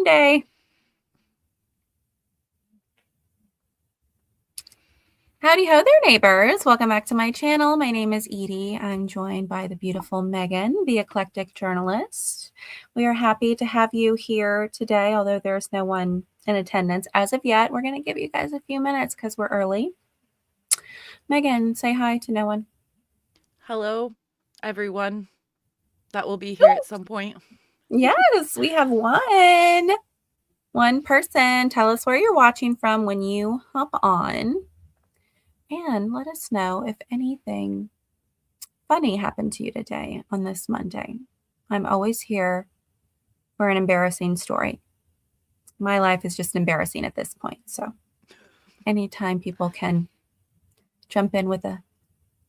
Monday. Howdy ho there, neighbors. Welcome back to my channel. My name is Edie. I'm joined by the beautiful Megan, the Eclectic Journalist. We are happy to have you here today, although there's no one in attendance as of yet. We're going to give you guys a few minutes because we're early. Megan, say hi to no one. Hello, everyone that will be here at some point. Yes, we have one person. Tell us where you're watching from when you hop on. And let us know if anything funny happened to you today on this Monday. I'm always here for an embarrassing story. My life is just embarrassing at this point. So anytime people can jump in with a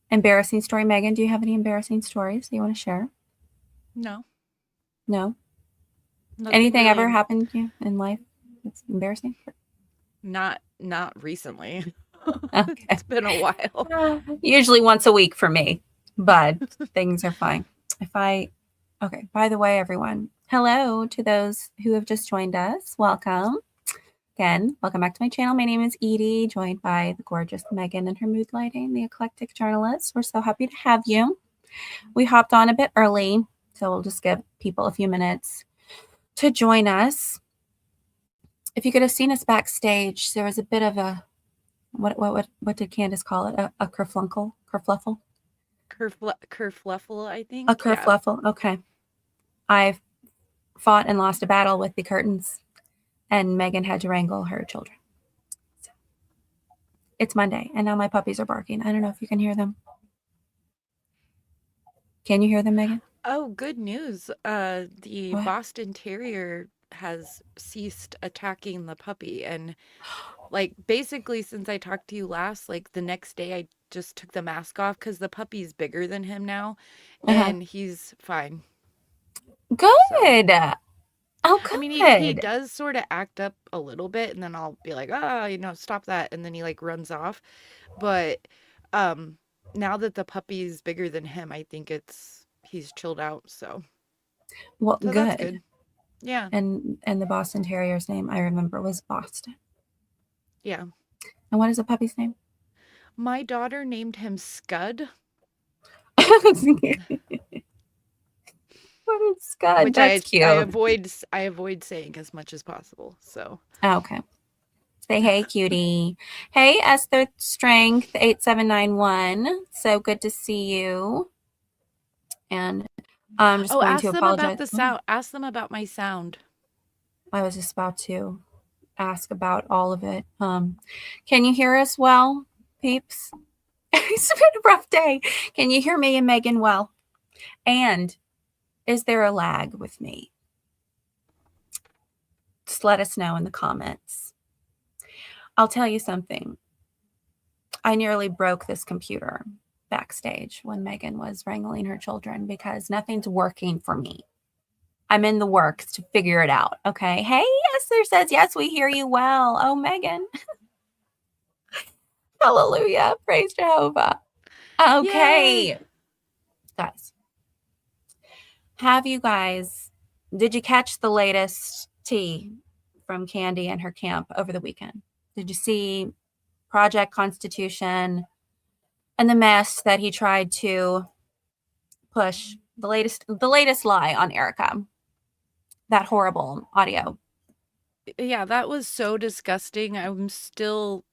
embarrassing story. Megan, do you have any embarrassing stories that you want to share? No. No? Nothing Anything really. ever happened to you in life that's embarrassing? Not recently. Okay. It's been a while. Usually once a week for me, but things are fine. Okay, by the way, everyone, hello to those who have just joined us. Welcome. Again, welcome back to my channel. My name is Edie, joined by the gorgeous Megan and her mood lighting, the Eclectic Journalist. We're so happy to have you. We hopped on a bit early, so we'll just give people a few minutes to join us. If you could have seen us backstage, there was a bit of a what did Candace call it? A kerfluffle? Kerfluffle, I think. A kerfluffle. Yeah. Okay. I've fought and lost a battle with the curtains, and Megan had to wrangle her children. So, it's Monday, and now my puppies are barking. I don't know if you can hear them. Can you hear them, Megan? Oh, good news. The Boston Terrier has ceased attacking the puppy, and basically since I talked to you last, the next day I just took the mask off because the puppy's bigger than him now, and he's fine. Good. So. Oh, good. I mean, he does sort of act up a little bit, and then I'll be like, stop that, and then he runs off. But now that the puppy's bigger than him, I think he's chilled out. So good. That's good. Yeah. And the Boston Terrier's name I remember was Boston. Yeah. And what is the puppy's name? My daughter named him Scud. What is Scud? Which That's cute. I avoid saying as much as possible. So okay. Say hey, cutie. Hey, Esther Strength 8791. So good to see you. And I'm just going to apologize. About the sound. Ask them about my sound. I was just about to ask about all of it. Can you hear us well, peeps? It's been a rough day. Can you hear me and Megan well? And is there a lag with me? Just let us know in the comments. I'll tell you something. I nearly broke this computer backstage when Megan was wrangling her children because nothing's working for me. I'm in the works to figure it out. Okay. Hey, Esther says, yes, we hear you well. Oh, Megan. Hallelujah. Praise Jehovah. Okay. Yay. Guys, did you catch the latest tea from Candy and her camp over the weekend? Did you see Project Constitution and the mess that he tried to push? The latest lie on Erika. That horrible audio. Yeah, that was so disgusting. I'm still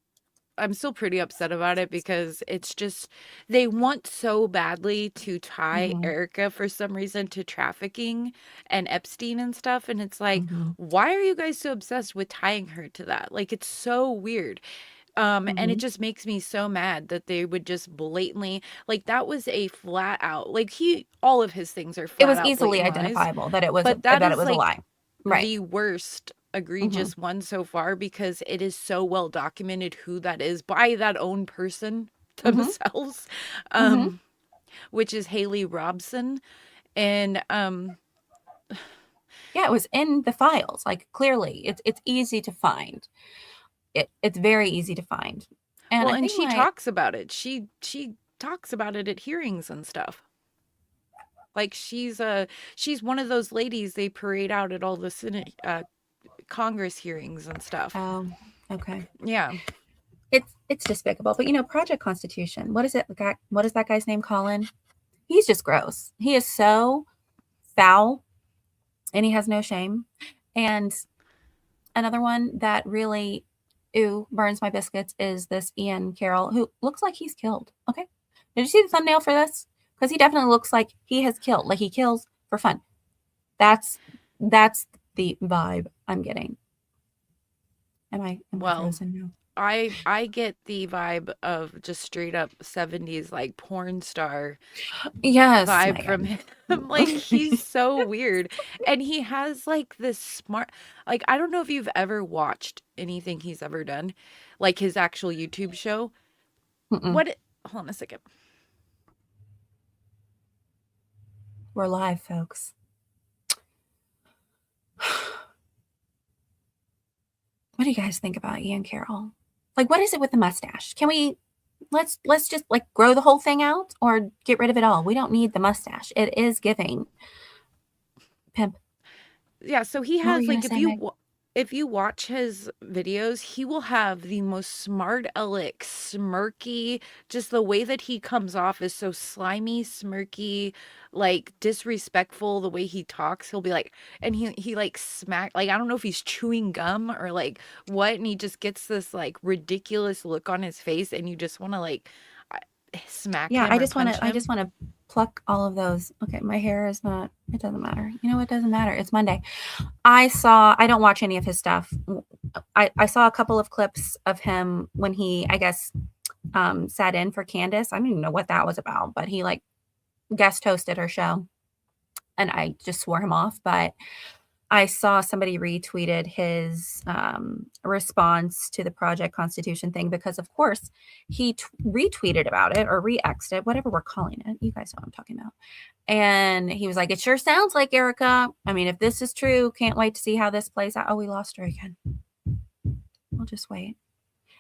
pretty upset about it because it's just they want so badly to tie Erika for some reason to trafficking and Epstein and stuff, and it's like, why are you guys so obsessed with tying her to that? It's so weird. And it just makes me so mad that they would just blatantly, that was a flat out, all of his things are flat out. It was easily identifiable that it was a lie. Right. The worst egregious one so far because it is so well documented who that is by that own person themselves, which is Haley Robson. And yeah, it was in the files. Clearly it's easy to find. It's very easy to find. And she talks about it. She talks about it at hearings and stuff. She's one of those ladies they parade out at all the Senate Congress hearings and stuff. Oh, okay. Yeah. It's despicable. But Project Constitution. What is it? What is that guy's name? Colin. He's just gross. He is so foul, and he has no shame. And another one that really burns my biscuits is this Ian Carroll, who looks like he's killed. Okay. Did you see the thumbnail for this? Because he definitely looks like he has killed. Like he kills for fun. That's the vibe I'm getting. Am I frozen now? I get the vibe of just straight up 70s like porn star vibe from him. Like he's so weird. And he has like this smart, like I don't know if you've ever watched anything he's ever done, like his actual YouTube show. Hold on a second. We're live, folks. What do you guys think about Ian Carroll? Like, what is it with the mustache? Can we let's just like grow the whole thing out or get rid of it all? We don't need the mustache. It is giving pimp. Yeah, so he has like if you watch his videos, he will have the most smart aleck, smirky, just the way that he comes off is so slimy, smirky, like disrespectful the way he talks. He'll be like, and he like smack, like I don't know if he's chewing gum or like what, and he just gets this like ridiculous look on his face, and you just want to like smack him. I just want to pluck all of those. Okay, my hair is not, it doesn't matter. It doesn't matter. It's Monday. I don't watch any of his stuff. I saw a couple of clips of him when he, I guess, sat in for Candace. I don't even know what that was about, but he like guest hosted her show and I just swore him off. But I saw somebody retweeted his response to the Project Constitution thing because, of course, he retweeted about it or re-X'd it, whatever we're calling it. You guys know what I'm talking about. And he was like, it sure sounds like Erika. I mean, if this is true, can't wait to see how this plays out. Oh, we lost her again. We'll just wait.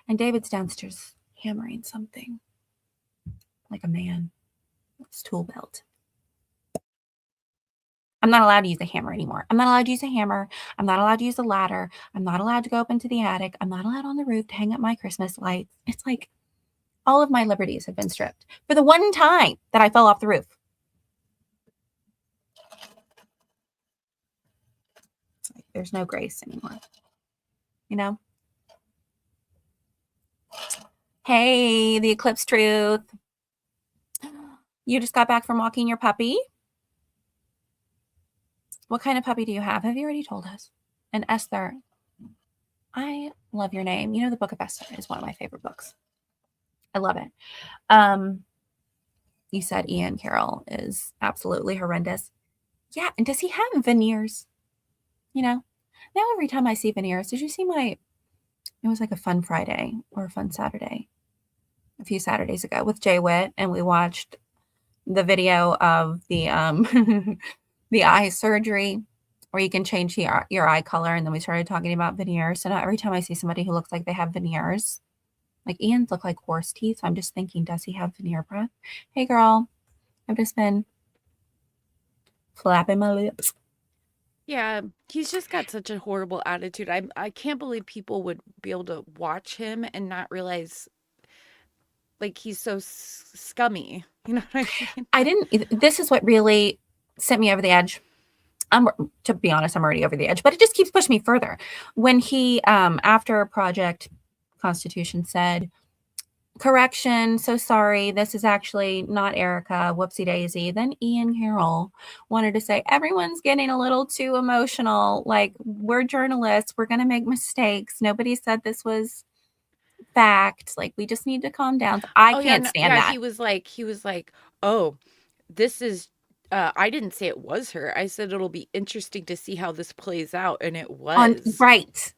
And David's downstairs hammering something like a man with his tool belt. I'm not allowed to use a hammer anymore. I'm not allowed to use a hammer. I'm not allowed to use a ladder. I'm not allowed to go up into the attic. I'm not allowed on the roof to hang up my Christmas lights. It's like all of my liberties have been stripped for the one time that I fell off the roof. It's like there's no grace anymore. Hey, the Eclipse Truth. You just got back from walking your puppy? What kind of puppy do you have? Have you already told us? And Esther, I love your name. The Book of Esther is one of my favorite books. I love it. You said Ian Carroll is absolutely horrendous. Yeah, and does he have veneers? Now every time I see veneers, did you see it was like a fun Friday or a fun Saturday a few Saturdays ago with Jay Witt, and we watched the video of the the eye surgery where you can change your eye color. And then we started talking about veneers. So now every time I see somebody who looks like they have veneers, like Ian's look like horse teeth. So I'm just thinking, does he have veneer breath? Hey girl, I've just been flapping my lips. Yeah, he's just got such a horrible attitude. I can't believe people would be able to watch him and not realize like he's so scummy. You know what I mean? This is what really sent me over the edge. To be honest, I'm already over the edge, but it just keeps pushing me further. When he, after Project Constitution said, correction, so sorry, this is actually not Erika, whoopsie daisy. Then Ian Carroll wanted to say, everyone's getting a little too emotional. Like, we're journalists, we're going to make mistakes. Nobody said this was fact. Like, we just need to calm down. I can't stand that. He was like, oh, this is I didn't say it was her. I said it'll be interesting to see how this plays out, and it was. Right.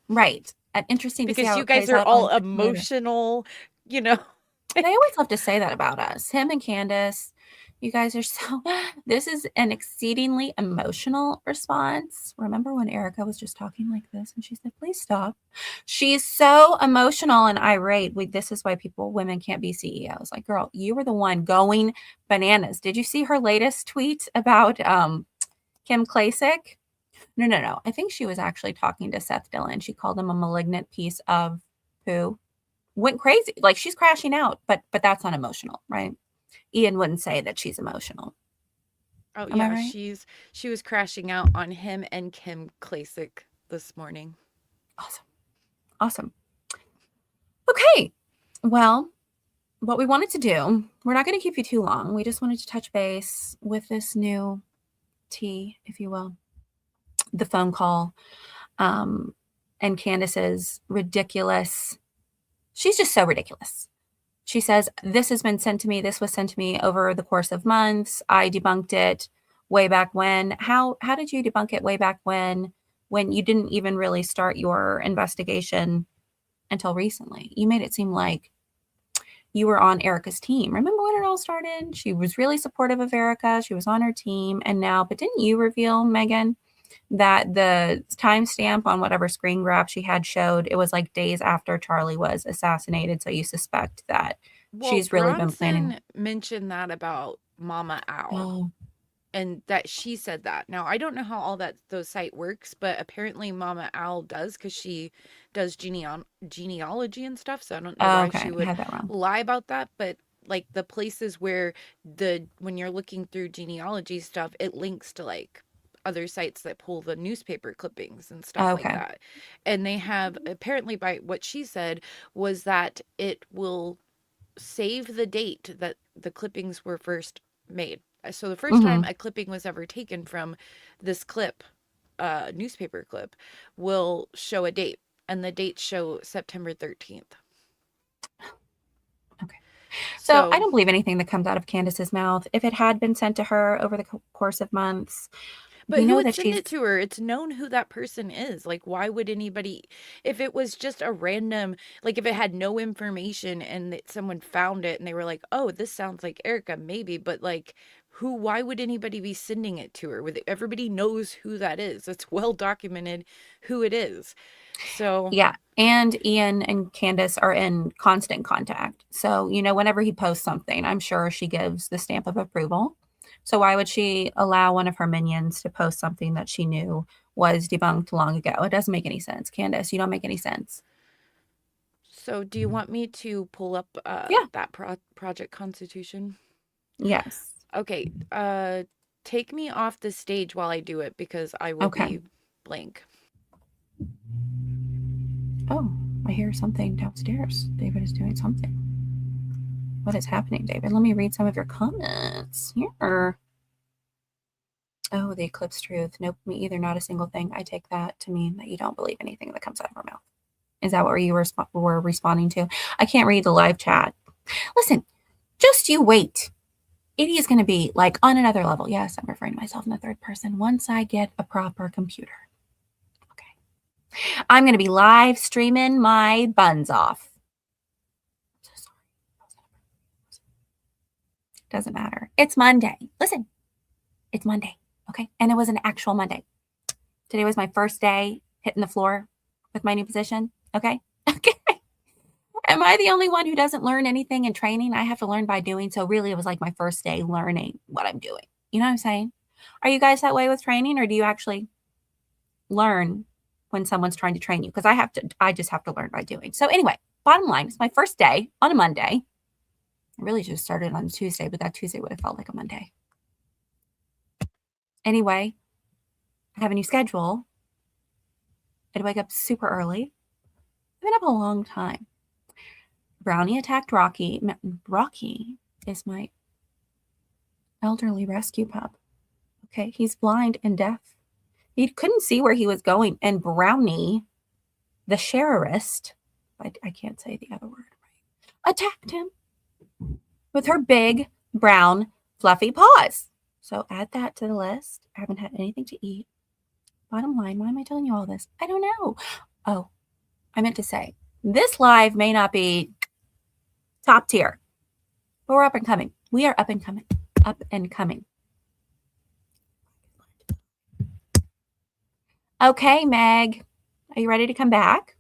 Interesting to see how because you guys are all emotional, They always love to say that about us. Him and Candace, you guys are so. This is an exceedingly emotional response. Remember when Erika was just talking like this, and she said, "Please stop." She's so emotional and irate. This is why women can't be CEOs. Like, girl, you were the one going bananas. Did you see her latest tweet about Kim Klacik? No. I think she was actually talking to Seth Dillon. She called him a malignant piece of poo. Went crazy. Like she's crashing out, but that's not emotional, right? Ian wouldn't say that she's emotional. Oh Am I yeah, right? she was crashing out on him and Kim Klasick this morning. Awesome. Awesome. Okay. Well, what we wanted to do, we're not going to keep you too long. We just wanted to touch base with this new tea, if you will, the phone call, and Candace's ridiculous. She's just so ridiculous. She says, this has been sent to me. This was sent to me over the course of months. I debunked it way back when. How did you debunk it way back when you didn't even really start your investigation until recently? You made it seem like you were on Erika's team. Remember when it all started? She was really supportive of Erika. She was on her team. And now, but didn't you reveal, Megan, that the timestamp on whatever screen grab she had showed it was like days after Charlie was assassinated? So you suspect that Well, she's really been planning. Bronson mentioned that about Mama Owl. Oh, And that she said that. Now, I don't know how all that those site works, but apparently Mama Owl does because she does genealogy and stuff. So I don't know oh, why okay. she I would had that wrong. lie about that. But like the places where when you're looking through genealogy stuff, it links to like other sites that pull the newspaper clippings and stuff like Okay. that. And they have apparently, by what she said, was that it will save the date that the clippings were first made. So the first time Mm-hmm. a clipping was ever taken from this clip, newspaper clip, will show a date, and the dates show September 13th. Okay. So I So, don't believe anything that comes out of Candace's mouth. If it had been sent to her over the course of months, but we who know would that send it she's. to her? It's known who that person is. Like, why would anybody, if it was just a random, like if it had no information and that someone found it and they were like, oh, this sounds like Erica, maybe, but like, why would anybody be sending it to her? With everybody knows who that is. It's well documented who it is. So, Yeah. And Ian and Candace are in constant contact. So, whenever he posts something, I'm sure she gives the stamp of approval. So, why would she allow one of her minions to post something that she knew was debunked long ago? It doesn't make any sense. Candace, you don't make any sense. so do you want me to pull up Yeah. that project Constitution? Yes. Okay, take me off the stage while I do it because I will Okay. be blank. Oh, I hear something downstairs. David is doing something. What is happening, David? Let me read some of your comments here. Oh, the eclipse truth. Nope, me either. Not a single thing. I take that to mean that you don't believe anything that comes out of her mouth. Is that what you were responding to? I can't read the live chat. Listen, just you wait. It is going to be like on another level. Yes, I'm referring to myself in the third person. Once I get a proper computer. Okay. I'm going to be live streaming my buns off. I'm so sorry. Doesn't matter. It's Monday. Listen, it's Monday. Okay. And it was an actual Monday. Today was my first day hitting the floor with my new position. Okay. Okay. Am I the only one who doesn't learn anything in training? I have to learn by doing. So really, it was like my first day learning what I'm doing. You know what I'm saying? Are you guys that way with training, or do you actually learn when someone's trying to train you? Because I just have to learn by doing. So anyway, bottom line, it's my first day on a Monday. I really just started on a Tuesday, but that Tuesday would have felt like a Monday. Anyway, I have a new schedule. I had to wake up super early. I've been up a long time. Brownie attacked Rocky. Rocky is my elderly rescue pup. Okay, he's blind and deaf. He couldn't see where he was going. And Brownie, the sheriffist, I can't say the other word right, attacked him with her big, brown, fluffy paws. So add that to the list. I haven't had anything to eat. Bottom line, why am I telling you all this? I don't know. Oh, I meant to say, this live may not be top tier, but we're up and coming. We are up and coming. Up and coming. Okay, Meg. Are you ready to come back?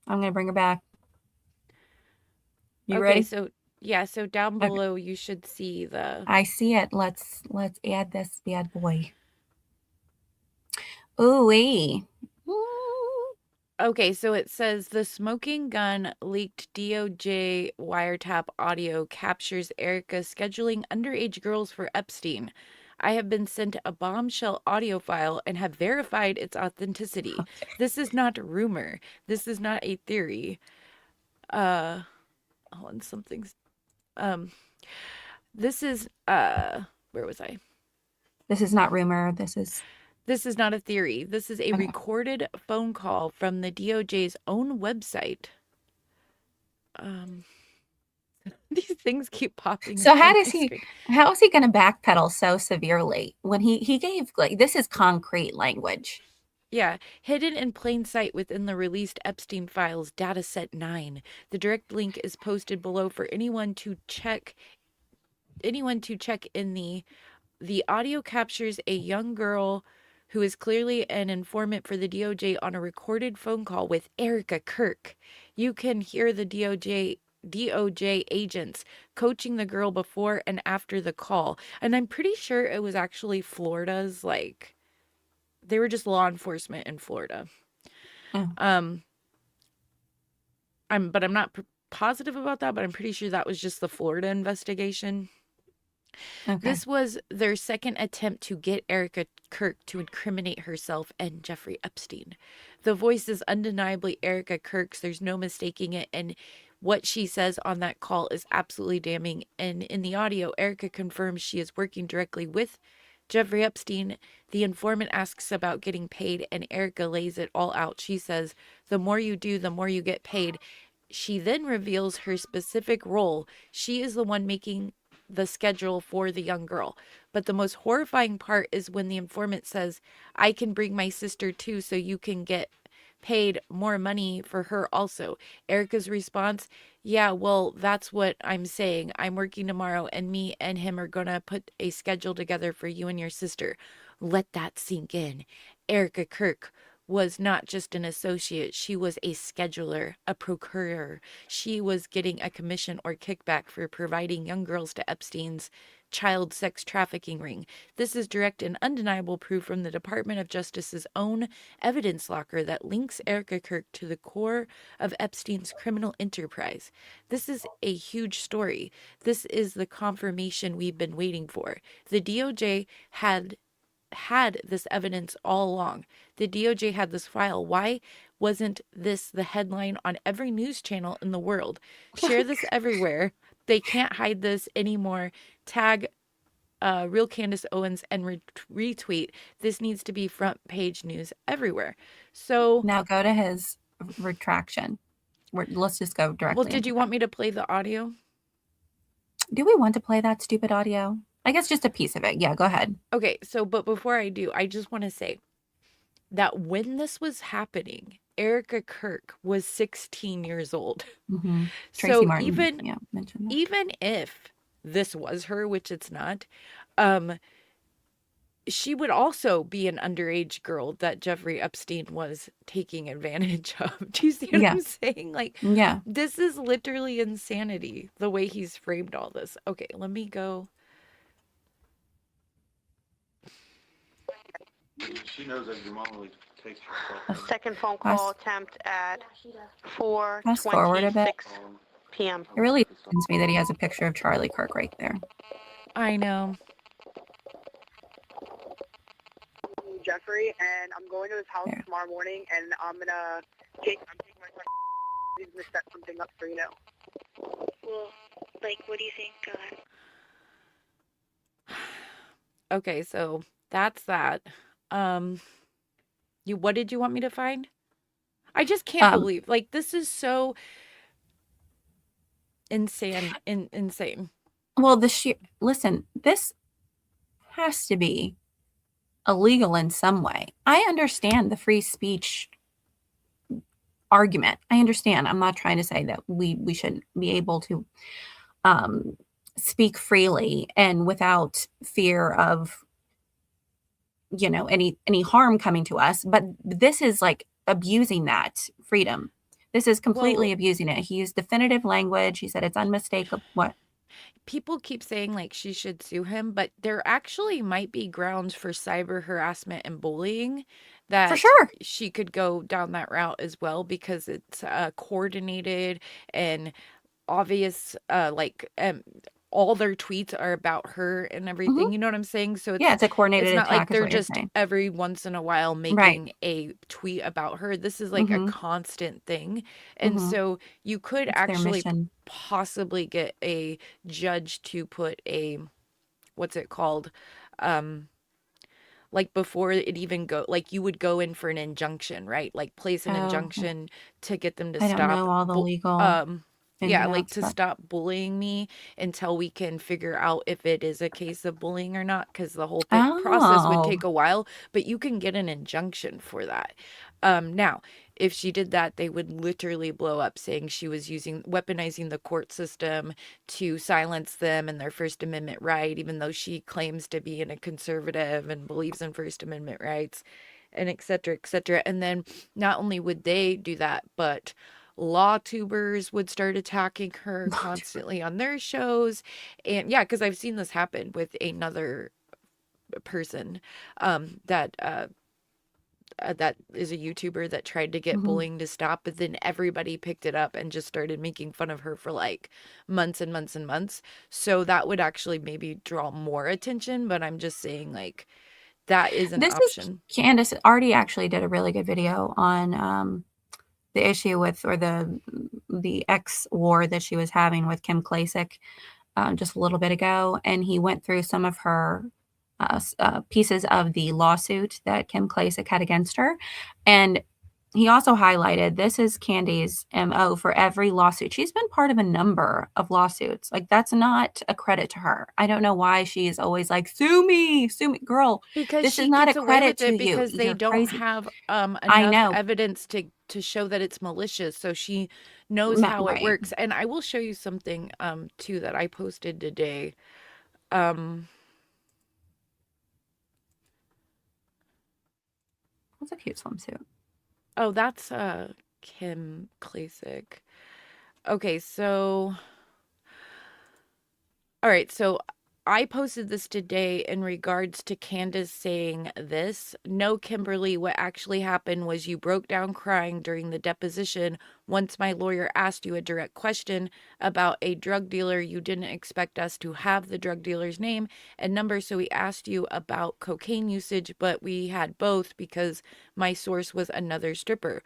I'm going to bring her back. You Okay, ready? so yeah, so down Okay. below you should see the I see it. Let's add this bad boy. Ooh-wee. Okay, so it says the smoking gun leaked DOJ wiretap audio captures Erika scheduling underage girls for Epstein. I have been sent a bombshell audio file and have verified its authenticity. This is not a rumor. This is not a theory. Hold on, something's this is where was I? This is not rumor. This is not a theory. This is a okay. recorded phone call from the DOJ's own website. These things keep popping So up on my screen. how is he going to backpedal so severely when he gave, like, this is concrete language. Yeah, hidden in plain sight within the released Epstein files, dataset 9. The direct link is posted below for anyone to check in the audio captures a young girl who is clearly an informant for the DOJ on a recorded phone call with Erika Kirk. You can hear the DOJ agents coaching the girl before and after the call. And I'm pretty sure it was actually Florida's, like, they were just law enforcement in Florida. Oh. I'm not positive about that, but I'm pretty sure that was just the Florida investigation. Okay. This was their second attempt to get Erika Kirk to incriminate herself and Jeffrey Epstein. The voice is undeniably Erika Kirk's. There's no mistaking it. And what she says on that call is absolutely damning. And in the audio, Erika confirms she is working directly with Jeffrey Epstein. The informant asks about getting paid, and Erika lays it all out. She says, the more you do, the more you get paid. She then reveals her specific role. She is the one making the schedule for the young girl. But the most horrifying part is when the informant says, I can bring my sister too so you can get paid more money for her also. Erika's response, yeah, well, that's what I'm saying. I'm working tomorrow and me and him are gonna put a schedule together for you and your sister. Let that sink in. Erika Kirk was not just an associate. She was a scheduler, a procurer. She was getting a commission or kickback for providing young girls to Epstein's child sex trafficking ring. This is direct and undeniable proof from the Department of Justice's own evidence locker that links Erika Kirk to the core of Epstein's criminal enterprise. This is a huge story. This is the confirmation we've been waiting for. The DOJ had this evidence all along. The DOJ had this file. Why wasn't this the headline on every news channel in the world? Share this everywhere. They can't hide this anymore. Tag real Candace Owens and retweet. This needs to be front page news everywhere. So Now go to his retraction. Let's just go directly. Well, did you want me to play the audio? Do we want to play that stupid audio? I guess just a piece of it. Yeah, go ahead. Okay, so but before I do, I just want to say that when this was happening, Erika Kirk was 16 years old. Mm-hmm. Tracy so Martin, even if this was her, which it's not, she would also be an underage girl that Jeffrey Epstein was taking advantage of. Do you see what I'm saying? Like, yeah, this is literally insanity, the way he's framed all this. Okay, let me go. She knows that your mom really takes her. Second phone call attempt at 4:26 p.m. It really pains me that he has a picture of Charlie Kirk right there. I know. Jeffrey, and I'm going to his house tomorrow morning, and I'm taking my son. He's gonna set something up for you now. Well, like, what do you think? Go ahead. Okay, so that's that. What did you want me to find? I just can't believe, like, this is so insane. Well, listen, this has to be illegal in some way. I understand the free speech argument. I understand. I'm not trying to say that we shouldn't be able to speak freely and without fear of any harm coming to us, but this is like abusing that freedom. This is completely abusing it. He used definitive language. He said it's unmistakable. What? People keep saying like she should sue him, but there actually might be grounds for cyber harassment and bullying For that sure. she could go down that route as well, because it's coordinated and obvious, all their tweets are about her and everything, you know what I'm saying? So Yeah, it's a coordinated it's not like attack is they're what you're just saying. every once in a while Right. making a tweet about her. This is like a constant thing. And so you could It's their actually mission. possibly get a judge to put a, what's it called? Like before it even go, like you would go in for an injunction, right? Like place an Oh, okay. injunction to get them to I don't stop know all the legal ins yeah, and like outs, to but stop bullying me until we can figure out if it is a case of bullying or not, because the whole thing process would oh, take a while, but you can get an injunction for that. Now, if she did that, they would literally blow up, saying she was weaponizing the court system to silence them and their First Amendment right, even though she claims to be a conservative and believes in First Amendment rights, and et cetera, et cetera. And then not only would they do that, but law tubers would start attacking her constantly on their shows. And yeah, because I've seen this happen with another person that is a YouTuber that tried to get bullying to stop, but then everybody picked it up and just started making fun of her for like months and months and months. So that would actually maybe draw more attention, but I'm just saying, like, that is an this is option. Candace already actually did a really good video on the issue with, or the X war that she was having with Kim Klacik just a little bit ago, and he went through some of her pieces of the lawsuit that Kim Klacik had against her, and he also highlighted this is Candy's MO for every lawsuit. She's been part of a number of lawsuits. Like, that's not a credit to her. I don't know why she is always like, sue me, Because this is she not a gets away credit with to it you. because they You're don't crazy. have I enough know. evidence to show that it's malicious. So she knows how it Right. works. And I will show you something too that I posted today. That's a cute swimsuit. Oh, that's Kim Klacik. Okay, so all right, so I posted this today in regards to Candace saying this. No, Kimberly, what actually happened was you broke down crying during the deposition. Once my lawyer asked you a direct question about a drug dealer, you didn't expect us to have the drug dealer's name and number, so we asked you about cocaine usage, but we had both because my source was another stripper.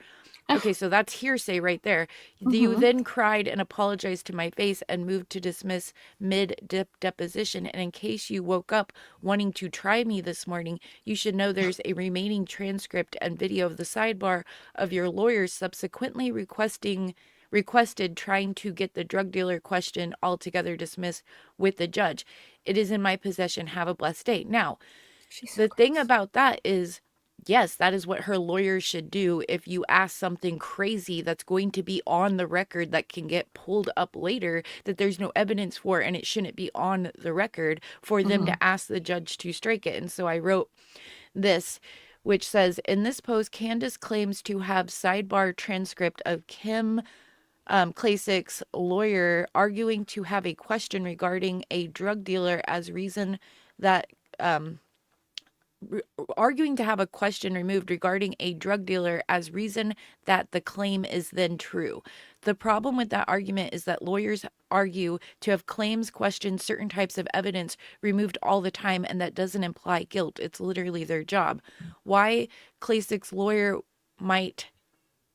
Okay, so that's hearsay right there. You then cried and apologized to my face and moved to dismiss mid-deposition. And in case you woke up wanting to try me this morning, you should know there's a remaining transcript and video of the sidebar of your lawyers subsequently requested trying to get the drug dealer question altogether dismissed with the judge. It is in my possession. Have a blessed day. Now, the thing about that is, yes, that is what her lawyers should do. If you ask something crazy that's going to be on the record that can get pulled up later, that there's no evidence for, and it shouldn't be on the record, for them to ask the judge to strike it. And so I wrote this, which says, in this post, Candace claims to have sidebar transcript of Kim Klasik's lawyer arguing to have a question regarding a drug dealer as reason that arguing to have a question removed regarding a drug dealer as reason that the claim is then true. The problem with that argument is that lawyers argue to have claims, questions, certain types of evidence removed all the time, and that doesn't imply guilt. It's literally their job. Why Klasik's lawyer might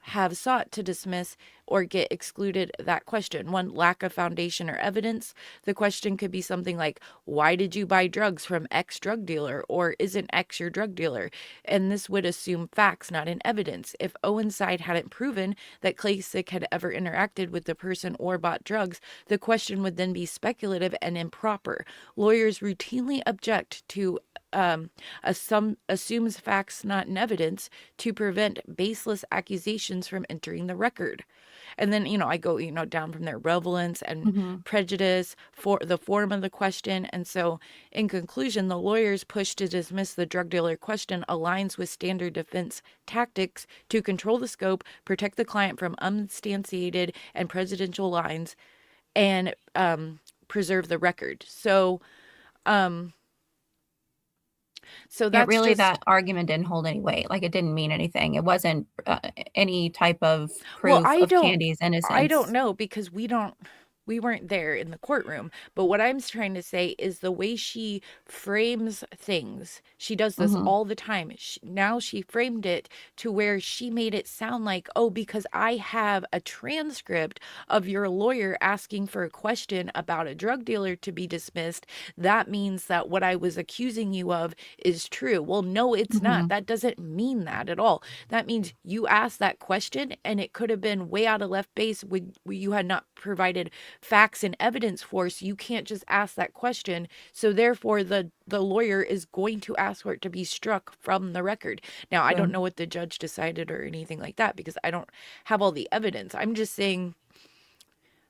have sought to dismiss or get excluded that question. One, lack of foundation or evidence. The question could be something like, why did you buy drugs from X drug dealer, or isn't X your drug dealer? And this would assume facts, not in evidence. If Owen's side hadn't proven that Klasik had ever interacted with the person or bought drugs, the question would then be speculative and improper. Lawyers routinely object to assumes facts not in evidence to prevent baseless accusations from entering the record. And then, I go, down from there, relevance and prejudice, for the form of the question. And so in conclusion, the lawyer's push to dismiss the drug dealer question aligns with standard defense tactics to control the scope, protect the client from unsubstantiated and presidential lines, and preserve the record. So, So Yeah, that's really, just that argument didn't hold any weight. Like, it didn't mean anything. It wasn't any type of well, proof of Candy's I don't innocence. know because we weren't there in the courtroom. But what I'm trying to say is the way she frames things. She does this Hmm. all the time. Now she framed it to where she made it sound like, oh, because I have a transcript of your lawyer asking for a question about a drug dealer to be dismissed, that means that what I was accusing you of is true. Well, no, it's Hmm. not. That doesn't mean that at all. That means you asked that question and it could have been way out of left base when you had not provided facts and evidence for, so you can't just ask that question. So therefore the lawyer is going to ask for it to be struck from the record. Now, I don't True. know what the judge decided or anything like that because I don't have all the evidence. I'm just saying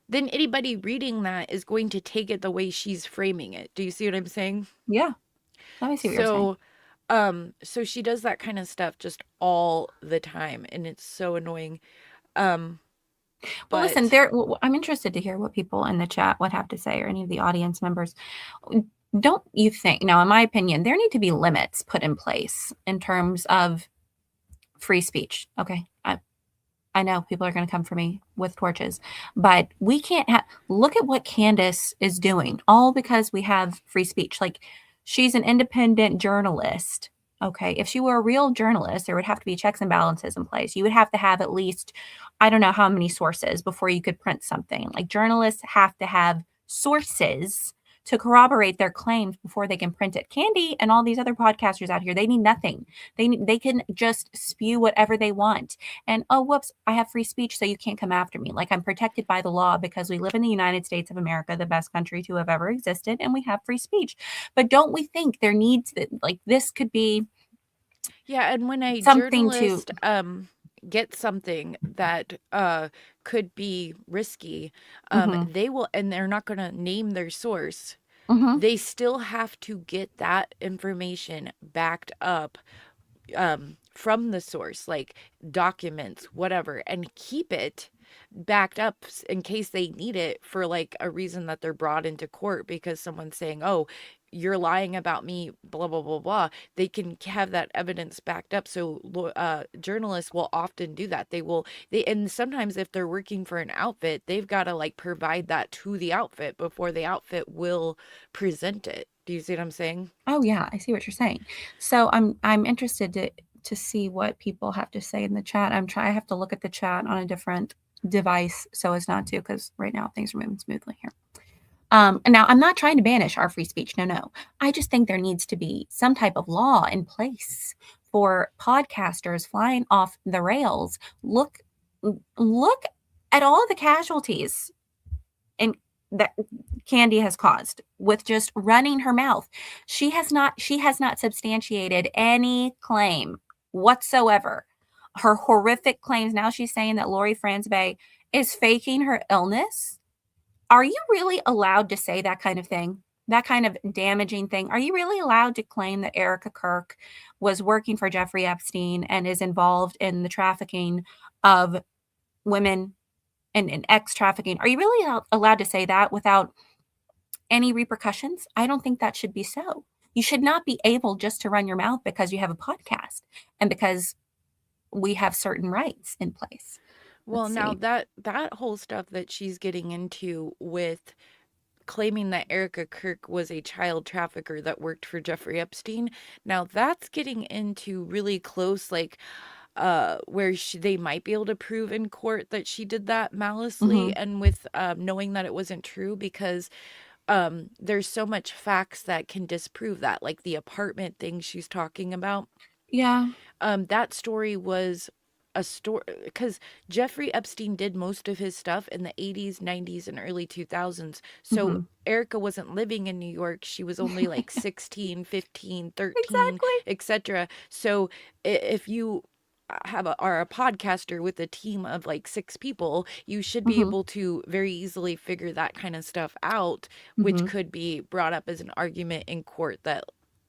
then anybody reading that is going to take it the way she's framing it. Do you see what I'm saying? Yeah. Let me see what you're saying. So she does that kind of stuff just all the time and it's so annoying. Um Well, listen, but I'm interested to hear what people in the chat would have to say, or any of the audience members. Don't you think, now, in my opinion, there need to be limits put in place in terms of free speech? Okay. I know people are going to come for me with torches, but we can't have, look at what Candace is doing, all because we have free speech. Like, she's an independent journalist. Okay. If she were a real journalist, there would have to be checks and balances in place. You would have to have at least, I don't know how many sources before you could print something. Like, journalists have to have sources to corroborate their claims before they can print it. Candy and all these other podcasters out here, they need nothing. They can just spew whatever they want. And oh, whoops, I have free speech, so you can't come after me. Like, I'm protected by the law because we live in the United States of America, the best country to have ever existed, and we have free speech. But don't we think there needs, like, this could be yeah, and when a something to, journalist gets something that could be risky, mm-hmm, they will, and they're not going to name their source. mm-hmm, They still have to get that information backed up from the source, like documents, whatever, and keep it backed up in case they need it for like a reason that they're brought into court because someone's saying, oh, you're lying about me, blah, blah, blah, blah. They can have that evidence backed up. So journalists will often do that. And sometimes if they're working for an outfit, they've got to like provide that to the outfit before the outfit will present it. Do you see what I'm saying? oh yeah, I see what you're saying. So I'm interested to see what people have to say in the chat. I have to look at the chat on a different device so as not to, because right now things are moving smoothly here. And now I'm not trying to banish our free speech. No, no. I just think there needs to be some type of law in place for podcasters flying off the rails. Look at all the casualties and that Candy has caused with just running her mouth. She has not substantiated any claim whatsoever. Her horrific claims. Now she's saying that Lori Franzbay is faking her illness. Are you really allowed to say that kind of thing? That kind of damaging thing? Are you really allowed to claim that Erika Kirk was working for Jeffrey Epstein and is involved in the trafficking of women and ex trafficking? Are you really allowed to say that without any repercussions? I don't think that should be so. You should not be able just to run your mouth because you have a podcast and because we have certain rights in place. Well, Let's now see. that whole stuff that she's getting into with claiming that Erika Kirk was a child trafficker that worked for Jeffrey Epstein, now that's getting into really close, like where they might be able to prove in court that she did that Mm-hmm. maliciously and with knowing that it wasn't true because there's so much facts that can disprove that, like the apartment thing she's talking about. Yeah. That story was a story because Jeffrey Epstein did most of his stuff in the 80s, 90s, and early 2000s. So Mm-hmm. Erica wasn't living in New York. She was only like 16, 15, 13, Exactly. etc. So if you are a podcaster with a team of like 6 people, you should be Mm-hmm. able to very easily figure that kind of stuff out, which Mm-hmm. could be brought up as an argument in court that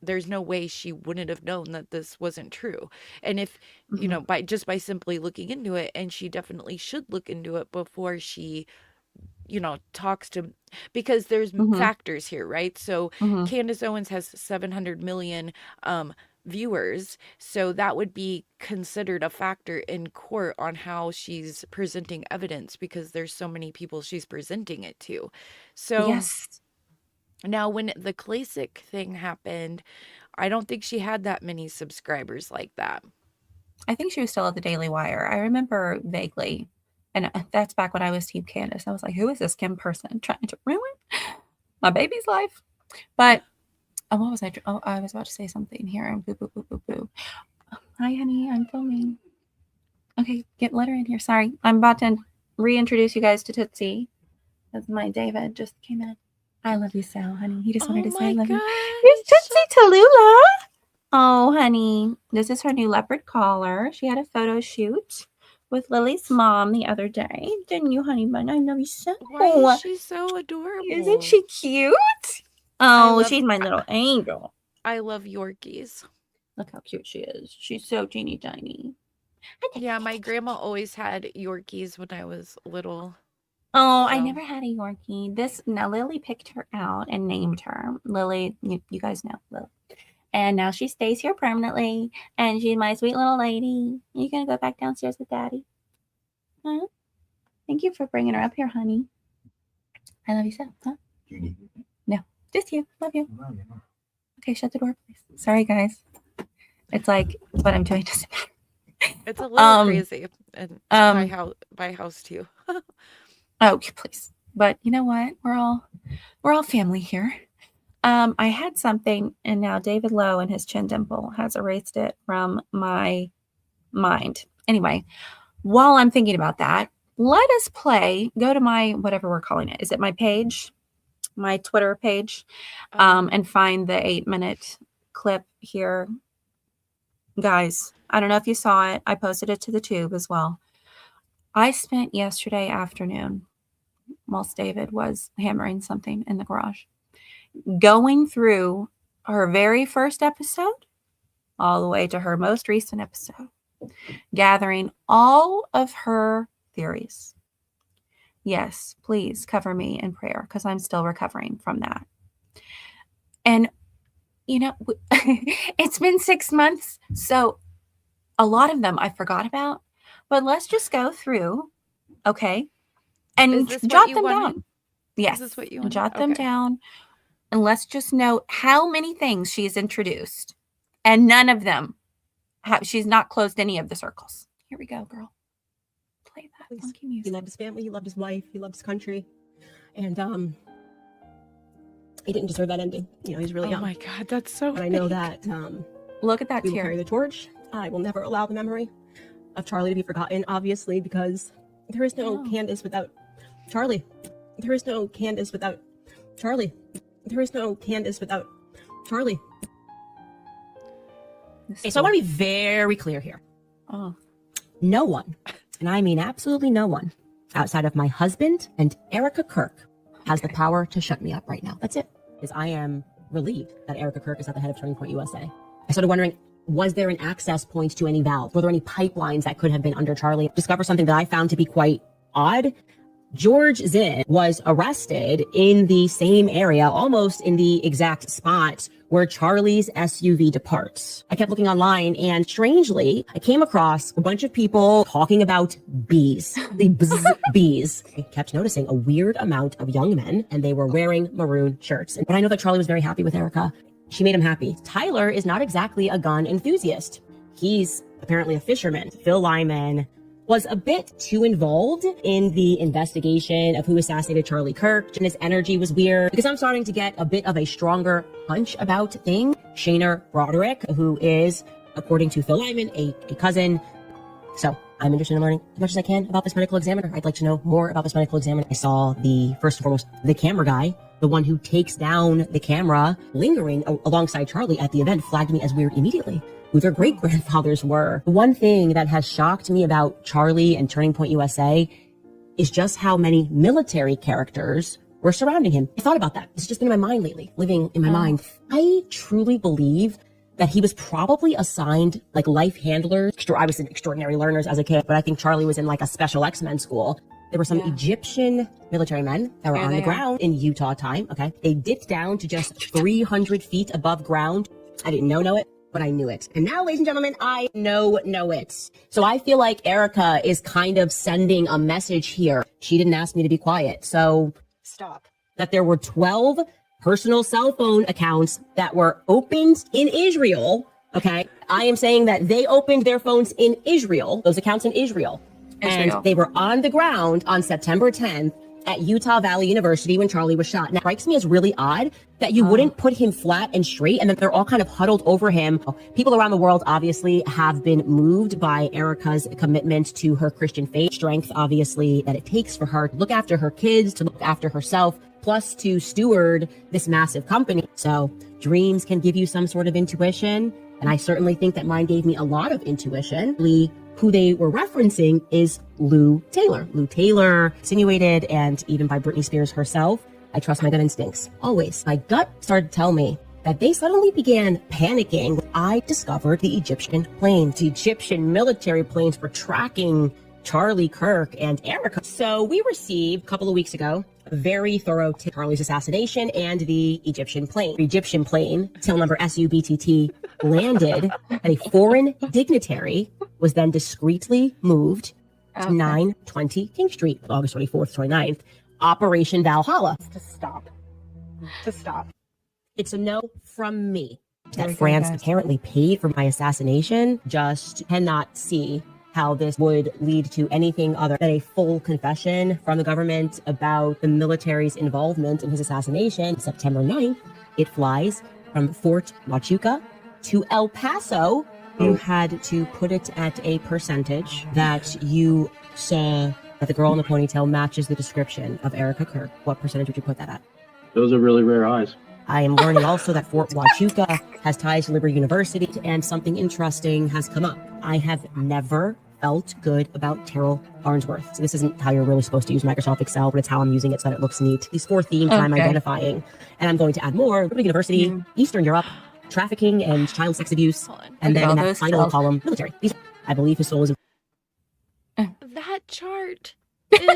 there's no way she wouldn't have known that this wasn't true. And if, Mm-hmm. by simply looking into it, and she definitely should look into it before she talks to, because there's factors here, right? So Candace Owens has 700 million viewers, so that would be considered a factor in court on how she's presenting evidence, because there's so many people she's presenting it to. So Yes. now when the Klasick thing happened, I don't think she had that many subscribers like that. I think she was still at the Daily Wire. I remember vaguely. And that's back when I was Team Candace. I was like, who is this Kim person trying to ruin my baby's life? But what was I? Oh, I was about to say something here. Boo, boo, boo, boo, boo. Hi, honey. I'm filming. Okay, let her in here. Sorry. I'm about to reintroduce you guys to Tootsie. That's my David just came in. I love you so, honey. He just wanted to say I love you. Here's Tootsie Tallulah. Oh, honey. This is her new leopard collar. She had a photo shoot with Lily's mom the other day. Didn't you, honey bun? I love you so. Why is she so adorable? Isn't she cute? Oh, she's my little angel. I love Yorkies. Look how cute she is. She's so teeny tiny. Yeah, my grandma always had Yorkies when I was little. Oh, I never had a Yorkie. Now Lily picked her out and named her. Lily, you guys know Lily. And now she stays here permanently. And she's my sweet little lady. You gonna go back downstairs with Daddy? Huh? Thank you for bringing her up here, honey. I love you so. Huh? No, just you. Love you. Okay, shut the door, please. Sorry, guys. It's like what I'm doing doesn't matter. It's a little crazy. And my house too. Oh, please. But you know what? We're all family here. I had something, and now David Lowe and his chin dimple has erased it from my mind. Anyway, while I'm thinking about that, let us go to my, whatever we're calling it. Is it my page? My Twitter page? And find the 8-minute clip here. Guys, I don't know if you saw it. I posted it to the tube as well. I spent yesterday afternoon, whilst David was hammering something in the garage, going through her very first episode all the way to her most recent episode, gathering all of her theories. Yes, please cover me in prayer because I'm still recovering from that. And, it's been 6 months, so a lot of them I forgot about, but let's just go through, okay, and jot them down. Yes, is this what you wanted? Jot them down. And let's just note how many things she's introduced. And none of them, she's not closed any of the circles. Here we go, girl. Play that funky music. He loved his family, he loved his wife, he loved his country. And he didn't deserve that ending. He's really young. Oh my God, that's so But I know that look at that we will tear. carry the torch. I will never allow the memory of Charlie to be forgotten, obviously, because there is no Candace without Charlie. There is no Candace without Charlie. There is no Candace without Charlie. Okay, so I want to be very clear here. Oh. No one, and I mean absolutely no one, outside of my husband and Erika Kirk has the power to shut me up right now. That's it. Because I am relieved that Erika Kirk is at the head of Turning Point USA. I started wondering, was there an access point to any valve? Were there any pipelines that could have been under Charlie? Discover something that I found to be quite odd. George Zinn was arrested in the same area, almost in the exact spot where Charlie's SUV departs. I kept looking online, and strangely, I came across a bunch of people talking about bees. The bees. I kept noticing a weird amount of young men, and they were wearing maroon shirts. But I know that Charlie was very happy with Erika. She made him happy. Tyler is not exactly a gun enthusiast. He's apparently a fisherman. Phil Lyman was a bit too involved in the investigation of who assassinated Charlie Kirk, and his energy was weird because I'm starting to get a bit of a stronger hunch about things. Shaner Broderick, who is, according to Phil Lyman, a cousin. So I'm interested in learning as much as I can about this medical examiner. I'd like to know more about this medical examiner. I saw first and foremost, the camera guy, the one who takes down the camera, lingering alongside Charlie at the event, flagged me as weird immediately. Who their great-grandfathers were. The one thing that has shocked me about Charlie and Turning Point USA is just how many military characters were surrounding him. I thought about that. It's just been in my mind lately, living in my mind. I truly believe that he was probably assigned life handlers. I was in extraordinary learners as a kid, but I think Charlie was in a special X-Men school. There were some Yeah. Egyptian military men that were Here on the they are. ground in Utah time. Okay. They dipped down to just 300 feet above ground. I didn't know it, but I knew it. And now, ladies and gentlemen, I know it. So I feel like Erika is kind of sending a message here. She didn't ask me to be quiet. So stop. That there were 12 personal cell phone accounts that were opened in Israel. Okay. I am saying that they opened their phones in Israel, those accounts in Israel. Israel. And they were on the ground on September 10th at Utah Valley University when Charlie was shot. Now, it strikes me as really odd that you wouldn't put him flat and straight, and that they're all kind of huddled over him. People around the world obviously have been moved by Erika's commitment to her Christian faith, strength obviously that it takes for her to look after her kids, to look after herself, plus to steward this massive company. So dreams can give you some sort of intuition, and I certainly think that mine gave me a lot of intuition. Who they were referencing is Lou Taylor. Lou Taylor insinuated, and even by Britney Spears herself, I trust my gut instincts. Always. My gut started to tell me that they suddenly began panicking when I discovered the Egyptian planes. The Egyptian military planes were tracking Charlie Kirk and Erika. So we received a couple of weeks ago a very thorough tip: Charlie's assassination and the Egyptian plane. The Egyptian plane, tail number SUBTT, landed, and a foreign dignitary was then discreetly moved to 920 King Street, August 24th, 29th. Operation Valhalla. To stop. It's a no from me. There we That go, France guys. apparently paid for my assassination. Just cannot see how this would lead to anything other than a full confession from the government about the military's involvement in his assassination. September 9th, it flies from Fort Huachuca to El Paso. You had to put it at a percentage that you saw that the girl in the ponytail matches the description of Erika Kirk. What percentage would you put that at? Those are really rare eyes. I am learning also that Fort Huachuca has ties to Liberty University, and something interesting has come up. I have never felt good about Terrell Farnsworth. So this isn't how you're really supposed to use Microsoft Excel, but it's how I'm using it so that it looks neat. These 4 themes that I'm Okay. identifying, and I'm going to add more: Liberty University, Eastern Europe, trafficking and child sex abuse, Hold on. and Look at then in all that those final skills. column, military. I believe his soul is That chart is